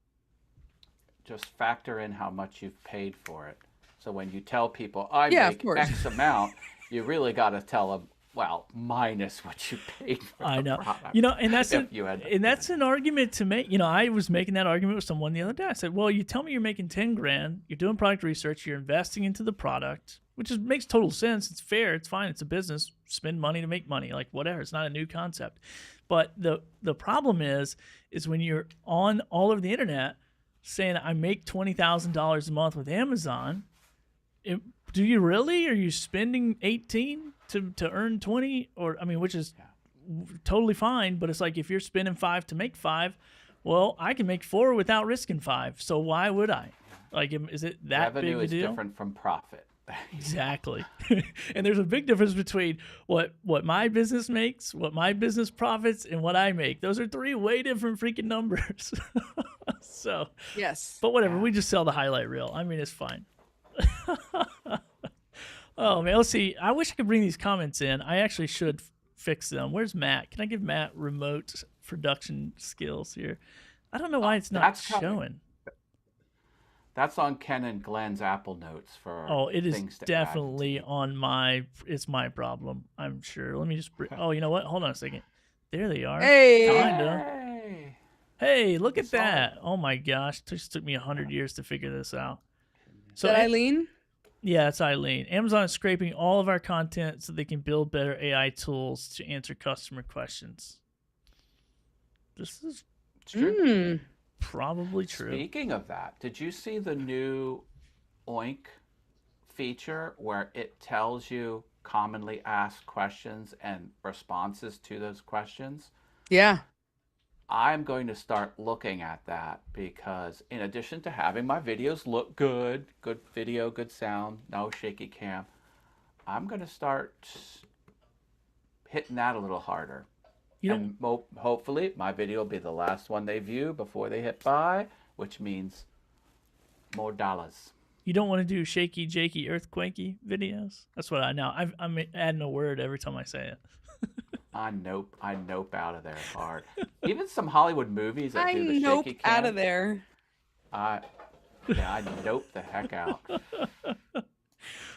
Just factor in how much you've paid for it. So when you tell people, I make X amount, you really got to tell them, well, minus what you paid for the product. And that's an argument to make. I was making that argument with someone the other day. I said, well, you tell me you're making 10 grand, you're doing product research, you're investing into the product, which makes total sense. It's fair. It's fine. It's a business. Spend money to make money, like whatever. It's not a new concept. But the problem is when you're on all over the internet saying I make $20,000 a month with Amazon, do you really? Are you spending 18 to earn 20? Or which is totally fine. But it's like, if you're spending 5 to make 5, well, I can make 4 without risking 5. So why would I? Like, is it that big a deal? Revenue is different from profit. Exactly. And there's a big difference between what my business makes, what my business profits, and what I make. Those are 3 way different freaking numbers. So yes. But whatever. We just sell the highlight reel. It's fine. Oh man, let's see. I wish I could bring these comments in. I actually should fix them. Where's Matt? Can I give Matt remote production skills here? I don't know why it's not showing. That's on Ken and Glenn's Apple Notes for. Oh, it is definitely on my. It's my problem, I'm sure. Let me just. Oh, you know what? Hold on a second. There they are. Hey. Kinda. Hey, look at that! Oh my gosh, it just took me 100 years to figure this out. So Eileen? Yeah, it's Eileen. Amazon is scraping all of our content so they can build better AI tools to answer customer questions. This is true. Probably true. Speaking of that, did you see the new Oink feature where it tells you commonly asked questions and responses to those questions? Yeah. I'm going to start looking at that because in addition to having my videos look good video, good sound, no shaky cam, I'm going to start hitting that a little harder. And hopefully my video will be the last one they view before they hit buy, which means more dollars. You don't want to do shaky, jakey, earthquakey videos? That's what I know. I'm adding a word every time I say it. I nope out of there hard. Even some Hollywood movies that do the shaky cam. Out of there. I nope the heck out.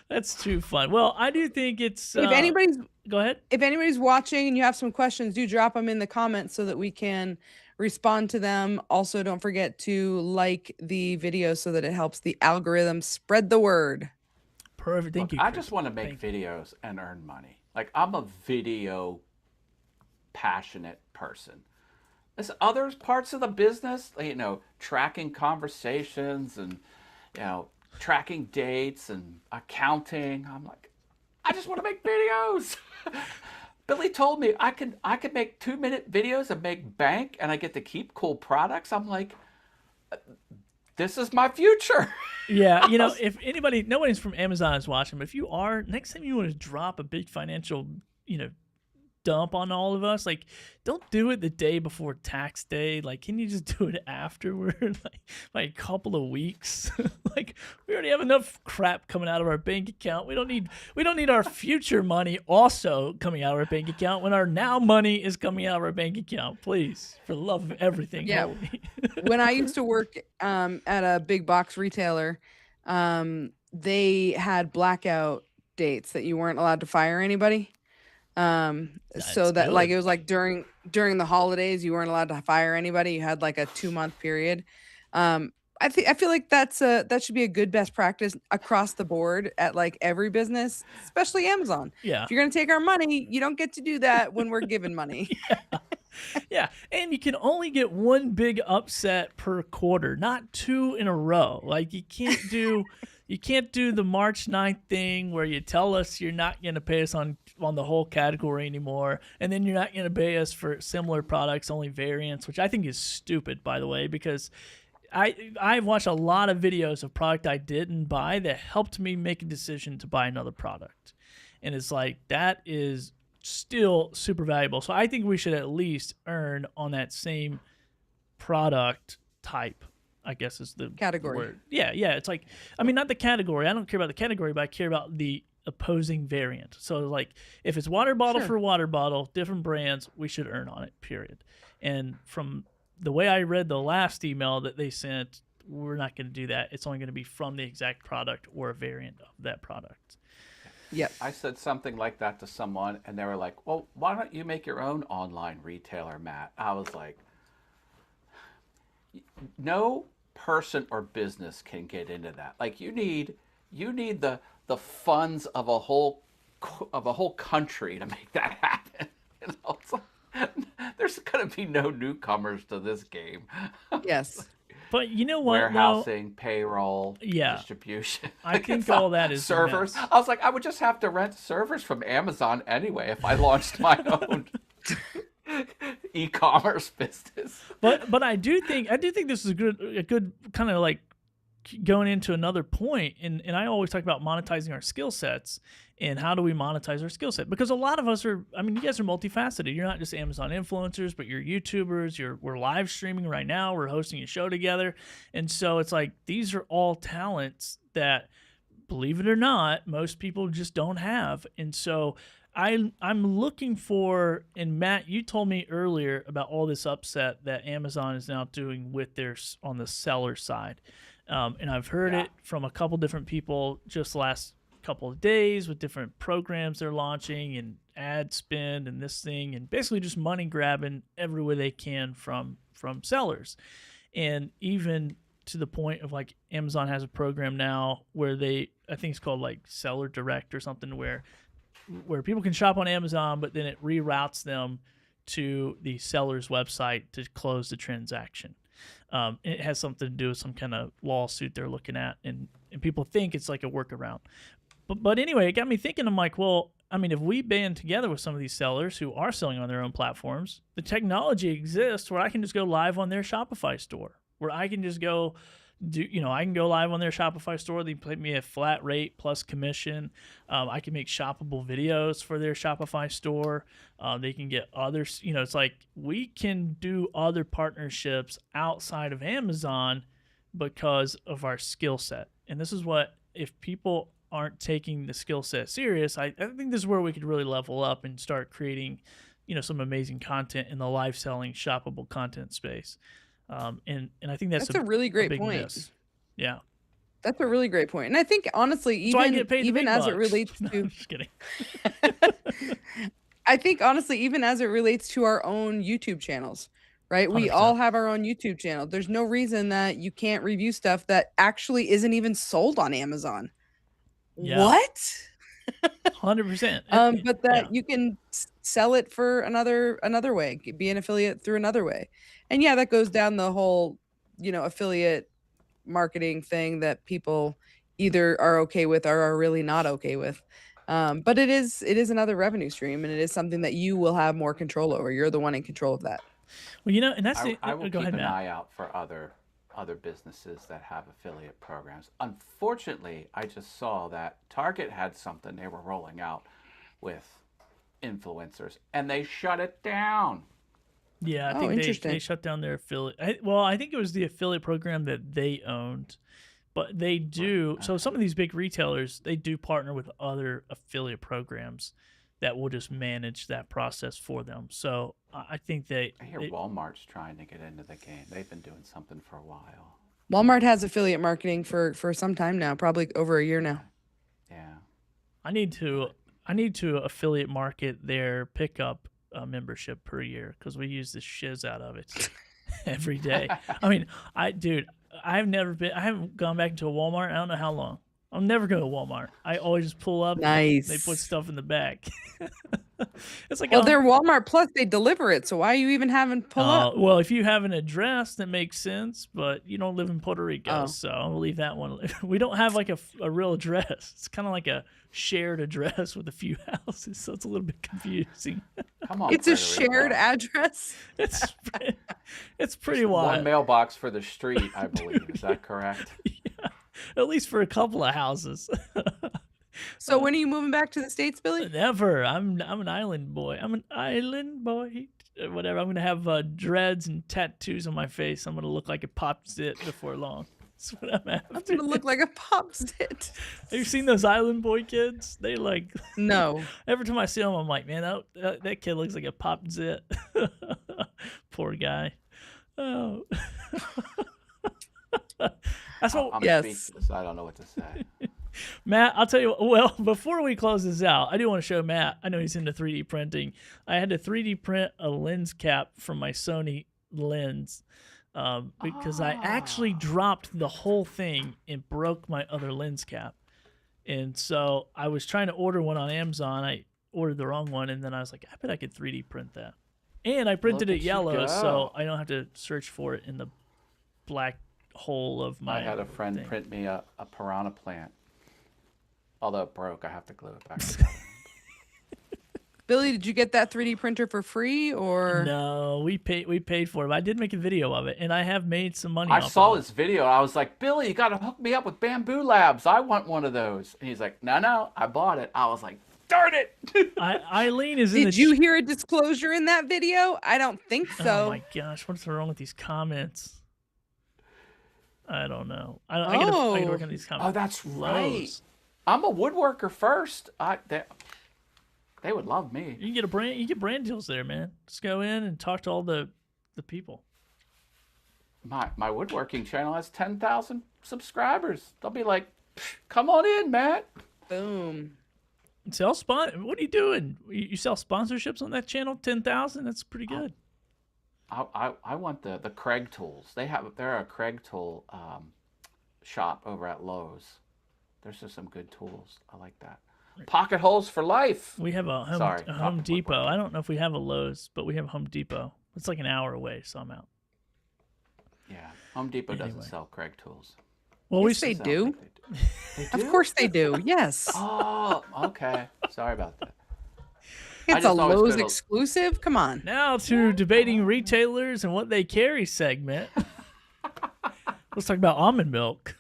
That's too fun. Well, I do think it's. If anybody's go ahead. If anybody's watching and you have some questions, do drop them in the comments so that we can respond to them. Also, don't forget to like the video so that it helps the algorithm spread the word. Perfect. Thank you. I just want to make videos and earn money. Like, I'm a video passionate person. There's other parts of the business, tracking conversations and, tracking dates and accounting. I'm like, I just want to make videos. Billy told me I could make 2-minute videos and make bank, and I get to keep cool products. I'm like, this is my future. Yeah, if anybody, nobody's from Amazon is watching, but if you are, next time you want to drop a big financial, dump on all of us, like, don't do it the day before tax day. Like, can you just do it afterward, like a couple of weeks? Like, we already have enough crap coming out of our bank account. We don't need our future money also coming out of our bank account when our now money is coming out of our bank account. Please, for the love of everything. Yeah. When I used to work at a big box retailer, they had blackout dates that you weren't allowed to fire anybody. So that like it was like during the holidays you weren't allowed to fire anybody. You had like a 2-month period. I feel like that should be a good best practice across the board at like every business, especially Amazon. Yeah. If you're gonna take our money, you don't get to do that when we're given money. Yeah, and you can only get one big upset per quarter, not 2 in a row. Like, you can't do the March 9th thing where you tell us you're not going to pay us on the whole category anymore, and then you're not going to pay us for similar products, only variants, which I think is stupid, by the way, because I've watched a lot of videos of product I didn't buy that helped me make a decision to buy another product. And it's like, that is still super valuable. So I think we should at least earn on that same product type, I guess is the Category. word. Yeah. It's like, I mean, not the category. I don't care about the category, but I care about the opposing variant. So like, if it's water bottle for water bottle, different brands, we should earn on it, period. And from the way I read the last email that they sent, we're not going to do that. It's only going to be from the exact product or a variant of that product. Yep. I said something like that to someone, and they were like, well, why don't you make your own online retailer, Matt? I was like, no person or business can get into that. Like, you need the funds of a whole country to make that happen. It's like, there's going to be no newcomers to this game. Yes. But you know what? Warehousing, payroll, distribution. I think all that is servers. I was like, I would just have to rent servers from Amazon anyway if I launched my own e-commerce business. But I do think this is a good kind of like going into another point, and I always talk about monetizing our skill sets and how do we monetize our skill set, because a lot of us are, I mean, you guys are multifaceted. You're not just Amazon influencers, but you're YouTubers, we're live streaming right now, we're hosting a show together, and so it's like these are all talents that, believe it or not, most people just don't have. And so I'm looking for, and Matt, you told me earlier about all this upset that Amazon is now doing with theirs on the seller side. And I've heard it from a couple different people just the last couple of days with different programs they're launching and ad spend and this thing, and basically just money grabbing everywhere they can from sellers. And even to the point of like Amazon has a program now where I think it's called like Seller Direct or something, where people can shop on Amazon, but then it reroutes them to the seller's website to close the transaction. It has something to do with some kind of lawsuit they're looking at, and people think it's like a workaround. But anyway, it got me thinking. I'm like, well, I mean, if we band together with some of these sellers who are selling on their own platforms, the technology exists where I can just go live on their Shopify store, where I can just go I can go live on their Shopify store. They pay me a flat rate plus commission. I can make shoppable videos for their Shopify store. They can get others. It's like we can do other partnerships outside of Amazon because of our skill set. And this is what, if people aren't taking the skill set serious, I think this is where we could really level up and start creating, some amazing content in the live selling shoppable content space. And I think that's a really great big point. miss. Yeah. That's a really great point. And I think honestly, even as it relates to I'm just kidding. I think honestly, even as it relates to our own YouTube channels, right? 100%. We all have our own YouTube channel. There's no reason that you can't review stuff that actually isn't even sold on Amazon. Yeah. What? 100%. But that you can sell it for another way, be an affiliate through another way. And yeah, that goes down the whole, affiliate marketing thing that people either are okay with or are really not okay with. But it is another revenue stream, and it is something that you will have more control over. You're the one in control of that. Well, and that's I will go keep ahead, an Matt. eye out for other businesses that have affiliate programs. Unfortunately, I just saw that Target had something they were rolling out with influencers, and they shut it down. Yeah, I Oh, think they interesting. shut down their affiliate. I think it was the affiliate program that they owned, but they do. So some of these big retailers, they do partner with other affiliate programs that will just manage that process for them. So I think I hear Walmart's trying to get into the game. They've been doing something for a while. Walmart has affiliate marketing for some time now, probably over a year now. Yeah. I need to affiliate market their pickup membership per year because we use the shiz out of it every day. I mean, I haven't gone back into a Walmart. I don't know how long. I'll never go to Walmart. I always just pull up. Nice. They put stuff in the back. It's like, Well, they're Walmart Plus. They deliver it. So why are you even having pull up? well, if you have an address, that makes sense, but you don't live in Puerto Rico, Oh. so I'll leave that one. We don't have like a real address. It's kind of like a shared address with a few houses, so it's a little bit confusing. Come on. It's a Puerto Rico. shared address. It's pretty wild. One mailbox for the street, I believe. Is that correct? Yeah, at least for a couple of houses. So when are you moving back to the States, Billy? Never. I'm an island boy. I'm an island boy. Whatever. I'm gonna have dreads and tattoos on my face. I'm gonna look like a pop zit before long. That's what I'm after. I'm gonna look like a pop zit. Have you seen those island boy kids? They like. No. Every time I see them, I'm like, man, that kid looks like a pop zit. Poor guy. Oh. That's what. I'm Yes. speechless. I don't know what to say. Matt, I'll tell you what, well, before we close this out, I do want to show Matt. I know he's into 3D printing. I had to 3D print a lens cap from my Sony lens because I actually dropped the whole thing and broke my other lens cap. And so I was trying to order one on Amazon. I ordered the wrong one, and then I was like, I bet I could 3D print that. And I printed Look it at you yellow, go. so I don't have to search for it in the black hole of my I had a friend thing. print me a piranha plant. Although it broke, I have to glue it back together. Billy, did you get that 3D printer for free or? No, we paid for it. But I did make a video of it, and I have made some money. I off saw of this video. I was like, Billy, you got to hook me up with Bamboo Labs. I want one of those. And he's like, no, I bought it. I was like, darn it. Eileen is in the. Did you hear a disclosure in that video? I don't think so. Oh my gosh, what's wrong with these comments? I don't know. I Oh. gotta work on these comments. Oh, that's right. Lowe's. I'm a woodworker first. They would love me. You can get a brand. You get brand deals there, man. Just go in and talk to all the people. My woodworking channel has 10,000 subscribers. They'll be like, come on in, Matt. Boom. Sell What are you doing? You sell sponsorships on that channel? 10,000. That's pretty good. I want the Craig tools. They're a Craig tool shop over at Lowe's. There's just some good tools. I like that. Pocket holes for life. We have a Home Depot. I don't know if we have a Lowe's, but we have a Home Depot. It's like an hour away, so I'm out. Yeah, Home Depot doesn't Anyway. sell Craig tools. Well, Yes, they Sounds do. like they do. Of course they do. Yes. Oh, okay. Sorry about that. It's a just always Lowe's go to- exclusive. Come on. Now to debating retailers and what they carry segment. Let's talk about almond milk.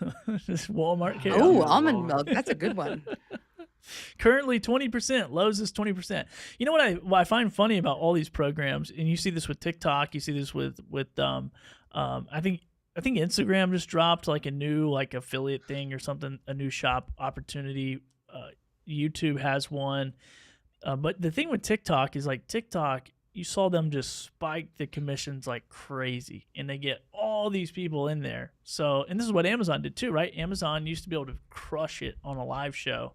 This Walmart carries Oh, Lord. almond milk. That's a good one. currently 20%. Lowe's is 20%. You know what I find funny about all these programs, and you see this with TikTok, you see this with I think Instagram just dropped like a new like affiliate thing or something, a new shop opportunity. YouTube has one. But the thing with TikTok is like TikTok, you saw them just spike the commissions like crazy, and they get all these people in there. So, and this is what Amazon did too, right? Amazon used to be able to crush it on a live show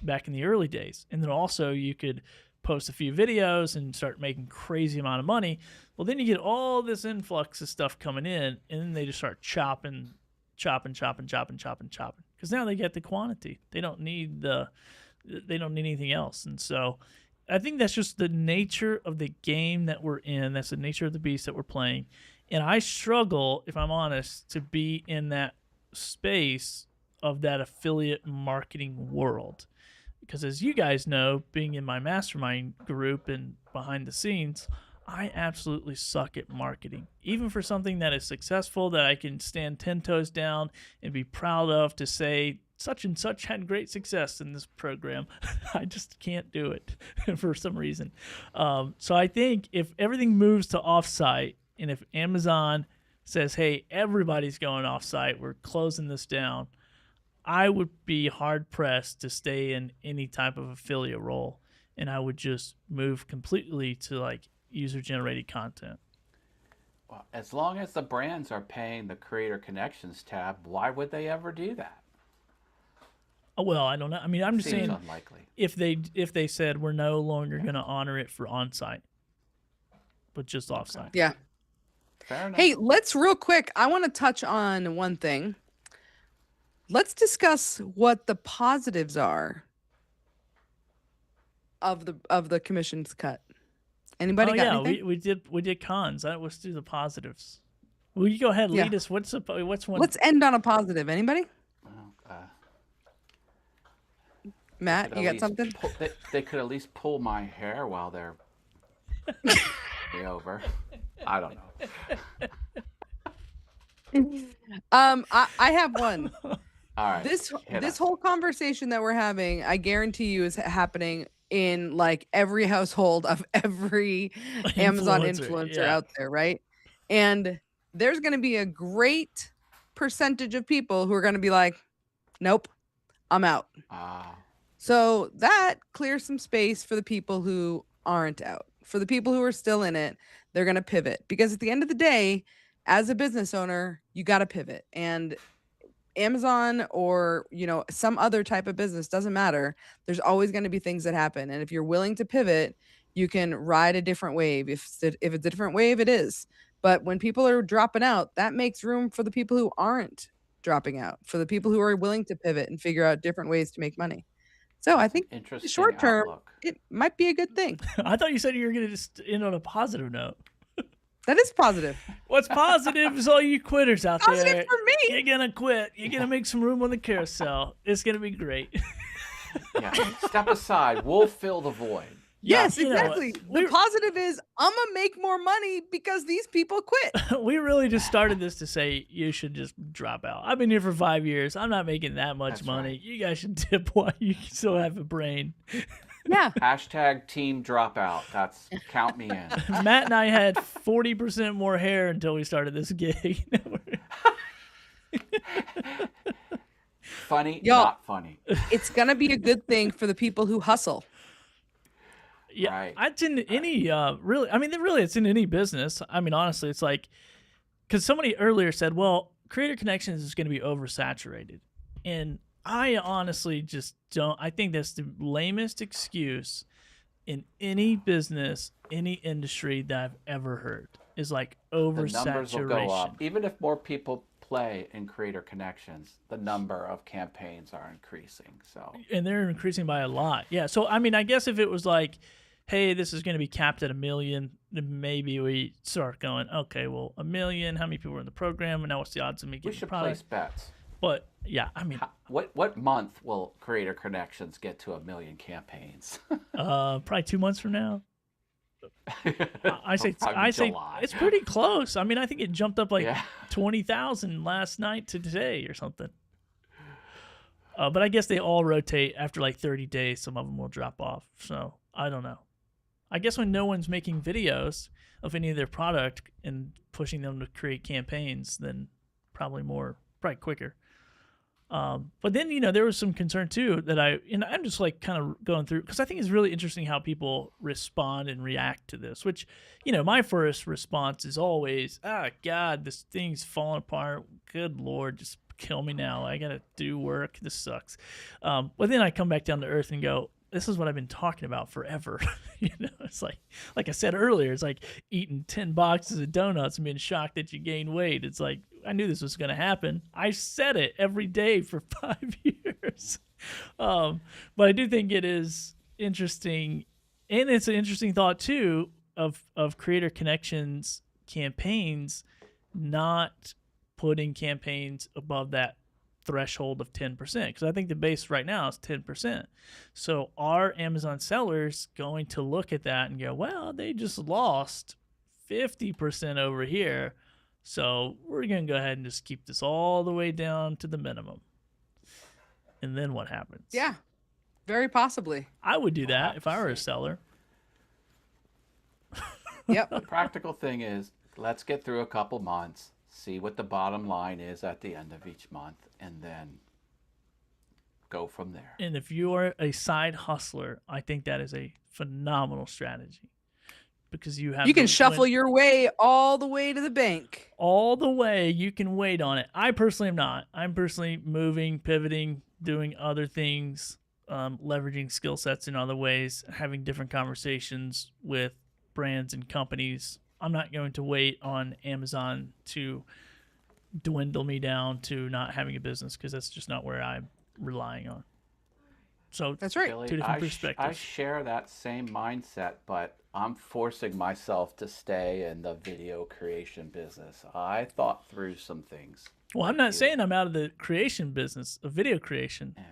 back in the early days. And then also you could post a few videos and start making crazy amount of money. Well, then you get all this influx of stuff coming in, and then they just start chopping. Because now they get the quantity. They don't need anything else. And so I think that's just the nature of the game that we're in. That's the nature of the beast that we're playing. And I struggle, if I'm honest, to be in that space of that affiliate marketing world. because as you guys know, being in my mastermind group and behind the scenes, I absolutely suck at marketing. Even for something that is successful, that I can stand 10 toes down and be proud of to say such and such had great success in this program. I just can't do it for some reason. So I think if everything moves to offsite, and if Amazon says, hey, everybody's going offsite, we're closing this down, I would be hard pressed to stay in any type of affiliate role. And I would just move completely to like user generated content. Well, as long as the brands are paying the Creator Connections tab, why would they ever do that? Well, I don't know. I mean, I'm just Seems saying unlikely. if they said we're no longer going to honor it for on-site, but just off-site. Yeah. Fair enough. Hey, let's real quick. I want to touch on one thing. Let's discuss what the positives are of the commission's cut. Anybody got anything? we did cons. Let's do the positives. Will you go ahead, lead us? What's one? Let's end on a positive. Anybody? Well, Matt, you got something? They could at least pull my hair while they're over. I don't know. I have one. All right. This hit us. whole conversation that we're having, I guarantee you, is happening in like every household of every Amazon influencer out there, right? And there's going to be a great percentage of people who are going to be like, nope, I'm out. So that clears some space for the people who aren't out. For the people who are still in it, they're going to pivot, because at the end of the day, as a business owner, you got to pivot. And Amazon or, some other type of business, doesn't matter. There's always going to be things that happen. And if you're willing to pivot, you can ride a different wave. If it's a different wave, it is. But when people are dropping out, that makes room for the people who aren't dropping out, for the people who are willing to pivot and figure out different ways to make money. So I think short term, it might be a good thing. I thought you said you were going to just end on a positive note. That is positive. What's positive is all you quitters out there. Positive for me. You're going to quit. You're going to make some room on the carousel. It's going to be great. Yeah. Step aside. We'll fill the void. Yes, You know, exactly. The positive is I'm going to make more money because these people quit. We really just started this to say you should just drop out. I've been here for 5 years. I'm not making that much money. Right. You guys should dip while you still have a brain. Yeah. Hashtag team dropout. That's count me in. Matt and I had 40% more hair until we started this gig. Funny, Y'all, not funny. It's going to be a good thing for the people who hustle. Yeah, Right. it's in any really, it's in any business. I mean, honestly, it's like, because somebody earlier said, well, Creator Connections is going to be oversaturated. And I honestly just don't. I think that's the lamest excuse in any business, any industry that I've ever heard, is like oversaturation. The numbers will go up. Even if more people play in Creator Connections, the number of campaigns are increasing. So, and they're increasing by a lot. Yeah. So, I mean, I guess if it was like, hey, this is going to be capped at 1 million, then maybe we start going, okay, well, 1 million, how many people are in the program, and now what's the odds of me getting we should product? place bets. But yeah, I mean, What month will Creator Connections get to 1 million campaigns? probably 2 months from now. I say July. it's pretty close. I mean, I think it jumped up like 20,000 last night to today or something. But I guess they all rotate after like 30 days. Some of them will drop off. So I don't know. I guess when no one's making videos of any of their product and pushing them to create campaigns, then probably quicker. But then, there was some concern too that I'm just like kind of going through, because I think it's really interesting how people respond and react to this, which, my first response is always, God, this thing's falling apart. Good Lord, just kill me now. I got to do work. This sucks. But then I come back down to earth and go, this is what I've been talking about forever. It's like I said earlier, it's like eating 10 boxes of donuts and being shocked that you gain weight. It's like, I knew this was going to happen. I said it every day for 5 years. But I do think it is interesting. And it's an interesting thought too of Creator Connections campaigns, not putting campaigns above that threshold of 10%, because I think the base right now is 10%. So are Amazon sellers going to look at that and go, well, they just lost 50% over here, so we're going to go ahead and just keep this all the way down to the minimum? And then what happens? Yeah, very possibly. I would do that if I were a seller. Yep. The practical thing is, let's get through a couple months, see what the bottom line is at the end of each month, and then go from there. And if you are a side hustler, I think that is a phenomenal strategy, because you can shuffle your way all the way to the bank. All the way. You can wait on it. I personally am not. I'm personally moving, pivoting, doing other things, leveraging skill sets in other ways, having different conversations with brands and companies. I'm not going to wait on Amazon to dwindle me down to not having a business, because that's just not where I'm relying on. So that's right. Billy, two different perspectives. I share that same mindset, but I'm forcing myself to stay in the video creation business. I thought through some things. Well, I'm not saying I'm out of the creation business of video creation. Yeah.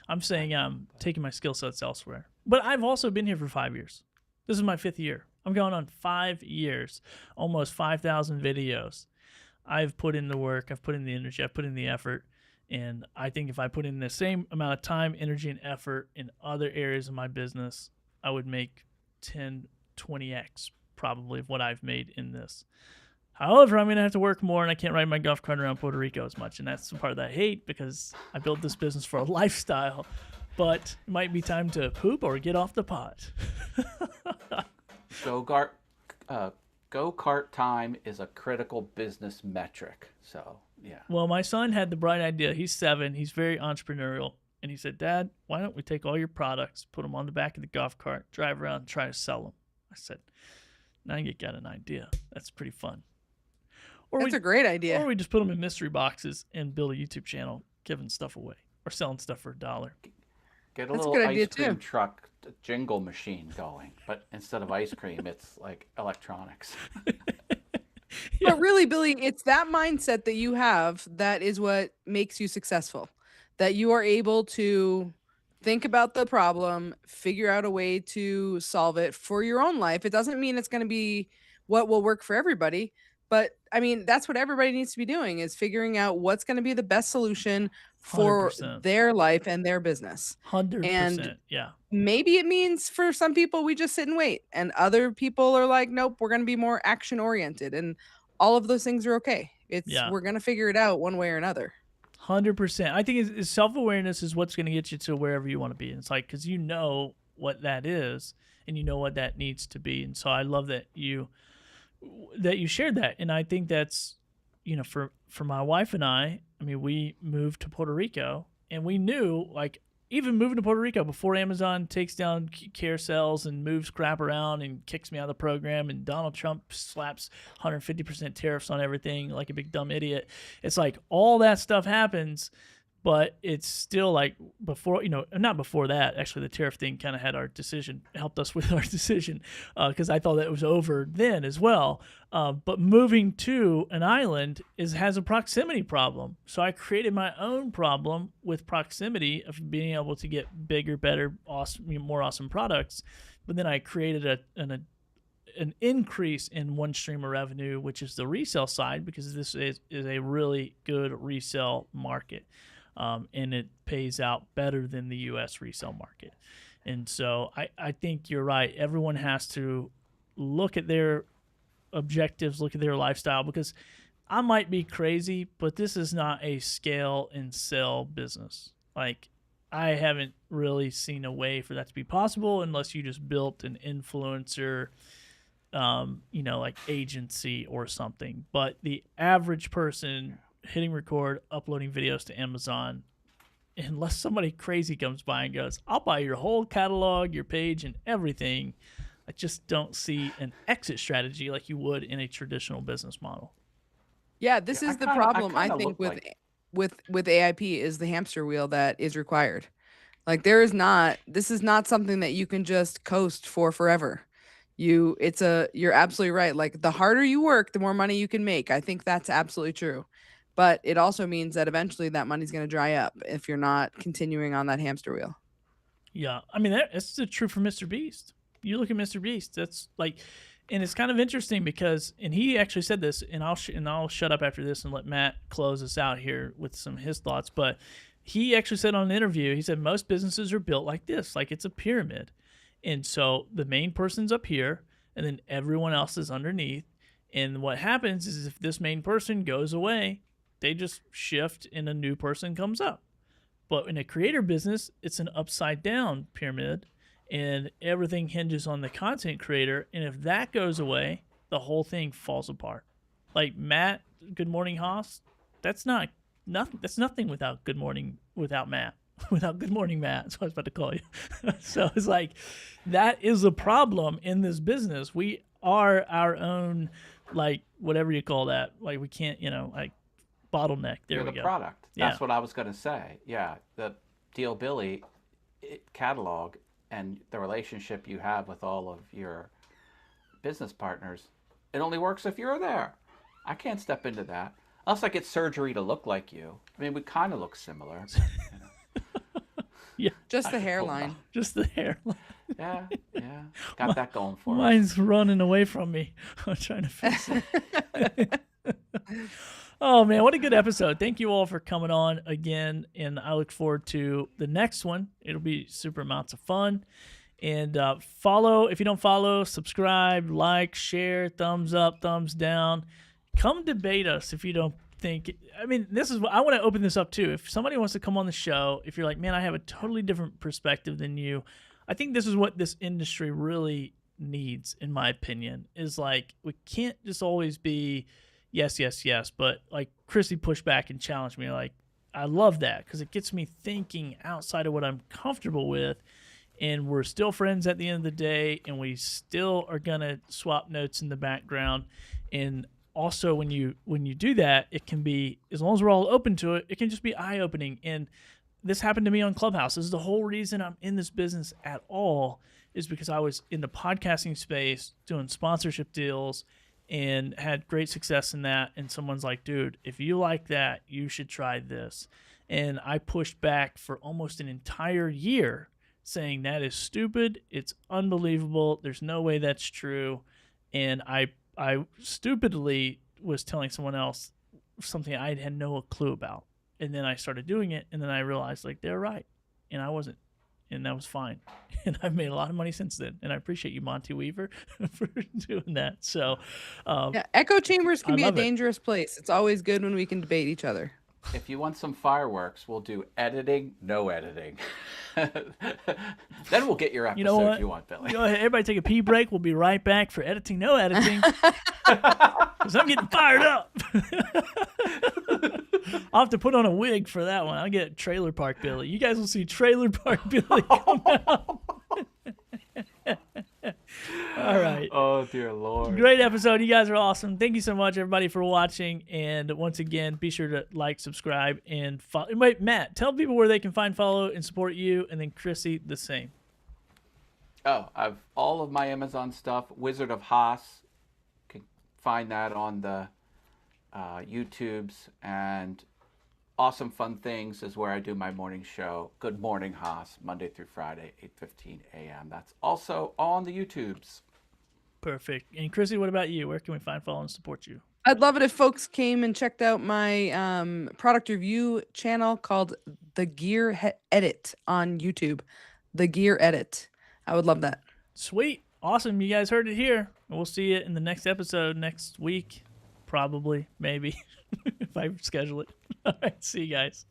I'm saying I'm taking my skill sets elsewhere. But I've also been here for 5 years. This is my 5th year. I'm going on 5 years, almost 5,000 videos. I've put in the work, I've put in the energy, I've put in the effort. And I think if I put in the same amount of time, energy, and effort in other areas of my business, I would make 10, 20x probably of what I've made in this. However, I'm going to have to work more, and I can't ride my golf cart around Puerto Rico as much. And that's the part that I hate, because I built this business for a lifestyle. But it might be time to poop or get off the pot. Go-kart time is a critical business metric. So, yeah. Well, my son had the bright idea. He's 7. He's very entrepreneurial. And he said, Dad, why don't we take all your products, put them on the back of the golf cart, drive around, and try to sell them? I said, now you got an idea. That's pretty fun. That's a great idea. Or we just put them in mystery boxes and build a YouTube channel giving stuff away or selling stuff for $1. Get a little ice cream truck jingle machine going, but instead of ice cream, it's like electronics. But really, Billy, it's that mindset that you have that is what makes you successful. That you are able to think about the problem, figure out a way to solve it for your own life. It doesn't mean it's going to be what will work for everybody. But I mean, that's what everybody needs to be doing, is figuring out what's going to be the best solution for 100%. their life and their business. 100%. And yeah. Maybe it means for some people we just sit and wait, and other people are like, nope, we're going to be more action oriented, and all of those things are okay. We're going to figure it out one way or another. 100%. I think self-awareness is what's going to get you to wherever you want to be. And it's like, because you know what that is, and you know what that needs to be. And so I love that you shared that. And I think that's, for my wife and I mean, we moved to Puerto Rico, and we knew, like, even moving to Puerto Rico before Amazon takes down carousels and moves crap around and kicks me out of the program, and Donald Trump slaps 150% tariffs on everything like a big dumb idiot. It's like all that stuff happens, but it's still like before, not before that. Actually, the tariff thing kind of helped us with our decision, because I thought that it was over then as well. But moving to an island has a proximity problem. So I created my own problem with proximity of being able to get bigger, better, awesome, more awesome products. But then I created an increase in one stream of revenue, which is the resale side, because this is a really good resale market. And it pays out better than the U.S. resale market. And so I think you're right. Everyone has to look at their objectives, look at their lifestyle, because I might be crazy, but this is not a scale and sell business. Like, I haven't really seen a way for that to be possible unless you just built an influencer, like agency or something. But the average person hitting record, uploading videos to Amazon, unless somebody crazy comes by and goes, I'll buy your whole catalog, your page, and everything, I just don't see an exit strategy like you would in a traditional business model. Yeah, this is the problem, I think, with AIP, is the hamster wheel that is required. Like, this is not something that you can just coast for forever. You're absolutely right. Like, the harder you work, the more money you can make. I think that's absolutely true. But it also means that eventually that money's going to dry up if you're not continuing on that hamster wheel. Yeah, I mean that's true for Mr. Beast. You look at Mr. Beast, that's like, and it's kind of interesting because, and he actually said this, and I'll shut up after this and let Matt close us out here with some of his thoughts. But he actually said on an interview, he said most businesses are built like this, like it's a pyramid, and so the main person's up here, and then everyone else is underneath. And what happens is if this main person goes away, they just shift and a new person comes up. But in a creator business, it's an upside down pyramid, and everything hinges on the content creator. And if that goes away, the whole thing falls apart. Like Matt, Good Morning Haas, that's nothing. That's nothing without Good Morning, without Matt, without Good Morning Matt. That's what I was about to call you. So it's like, that is a problem in this business. We are our own, like, whatever you call that. Like, we can't, like, bottleneck. There You're we the go. product. Yeah. That's what I was going to say. Yeah, the Deal Billy catalog and the relationship you have with all of your business partners, it only works if you're there. I can't step into that unless I get surgery to look like you. I mean, we kind of look similar. But, Yeah, Just the hairline. just the hairline. yeah, got that going for us. Mine's running away from me. I'm trying to fix it. Oh, man, what a good episode. Thank you all for coming on again, and I look forward to the next one. It'll be super amounts of fun. And follow, if you don't follow, subscribe, like, share, thumbs up, thumbs down. Come debate us if you don't think. I mean, this is what I want to open this up too. If somebody wants to come on the show, if you're like, man, I have a totally different perspective than you, I think this is what this industry really needs, in my opinion, is like, we can't just always be yes, yes, yes. But like Chrissy pushed back and challenged me. Like, I love that because it gets me thinking outside of what I'm comfortable with. And we're still friends at the end of the day, and we still are gonna swap notes in the background. And also, when you do that, it can be, as long as we're all open to it, it can just be eye-opening. And this happened to me on Clubhouse. This is the whole reason I'm in this business at all, is because I was in the podcasting space doing sponsorship deals and had great success in that. And someone's like, dude, if you like that, you should try this. And I pushed back for almost an entire year saying that is stupid. It's unbelievable. There's no way that's true. And I stupidly was telling someone else something I had no clue about. And then I started doing it, and then I realized, like, they're right. And I wasn't. And that was fine. And I've made a lot of money since then. And I appreciate you, Monty Weaver, for doing that. So, Yeah, echo chambers can I be a love it. dangerous place. It's always good when we can debate each other. If you want some fireworks, we'll do editing, no editing. Then we'll get your episode you know what? if you want, Billy. Go ahead, everybody take a pee break. We'll be right back for editing, no editing. Because I'm getting fired up. I'll have to put on a wig for that one. I'll get Trailer Park Billy. You guys will see Trailer Park Billy come out. All right. Oh, dear Lord. Great episode. You guys are awesome. Thank you so much, everybody, for watching. And once again, be sure to like, subscribe, and follow. Wait, Matt, tell people where they can find, follow, and support you. And then Chrissy, the same. Oh, I've all of my Amazon stuff. Wizard of Haas. Can find that on the YouTubes. And Awesome Fun Things is where I do my morning show. Good Morning Haas, Monday through Friday, 8:15 a.m. That's also on the YouTubes. Perfect. And Chrissy, what about you? Where can we find, follow, and support you? I'd love it if folks came and checked out my product review channel called The Gear Edit on YouTube. The Gear Edit. I would love that. Sweet. Awesome. You guys heard it here. We'll see you in the next episode next week. Probably. Maybe. If I schedule it. All right. See you guys.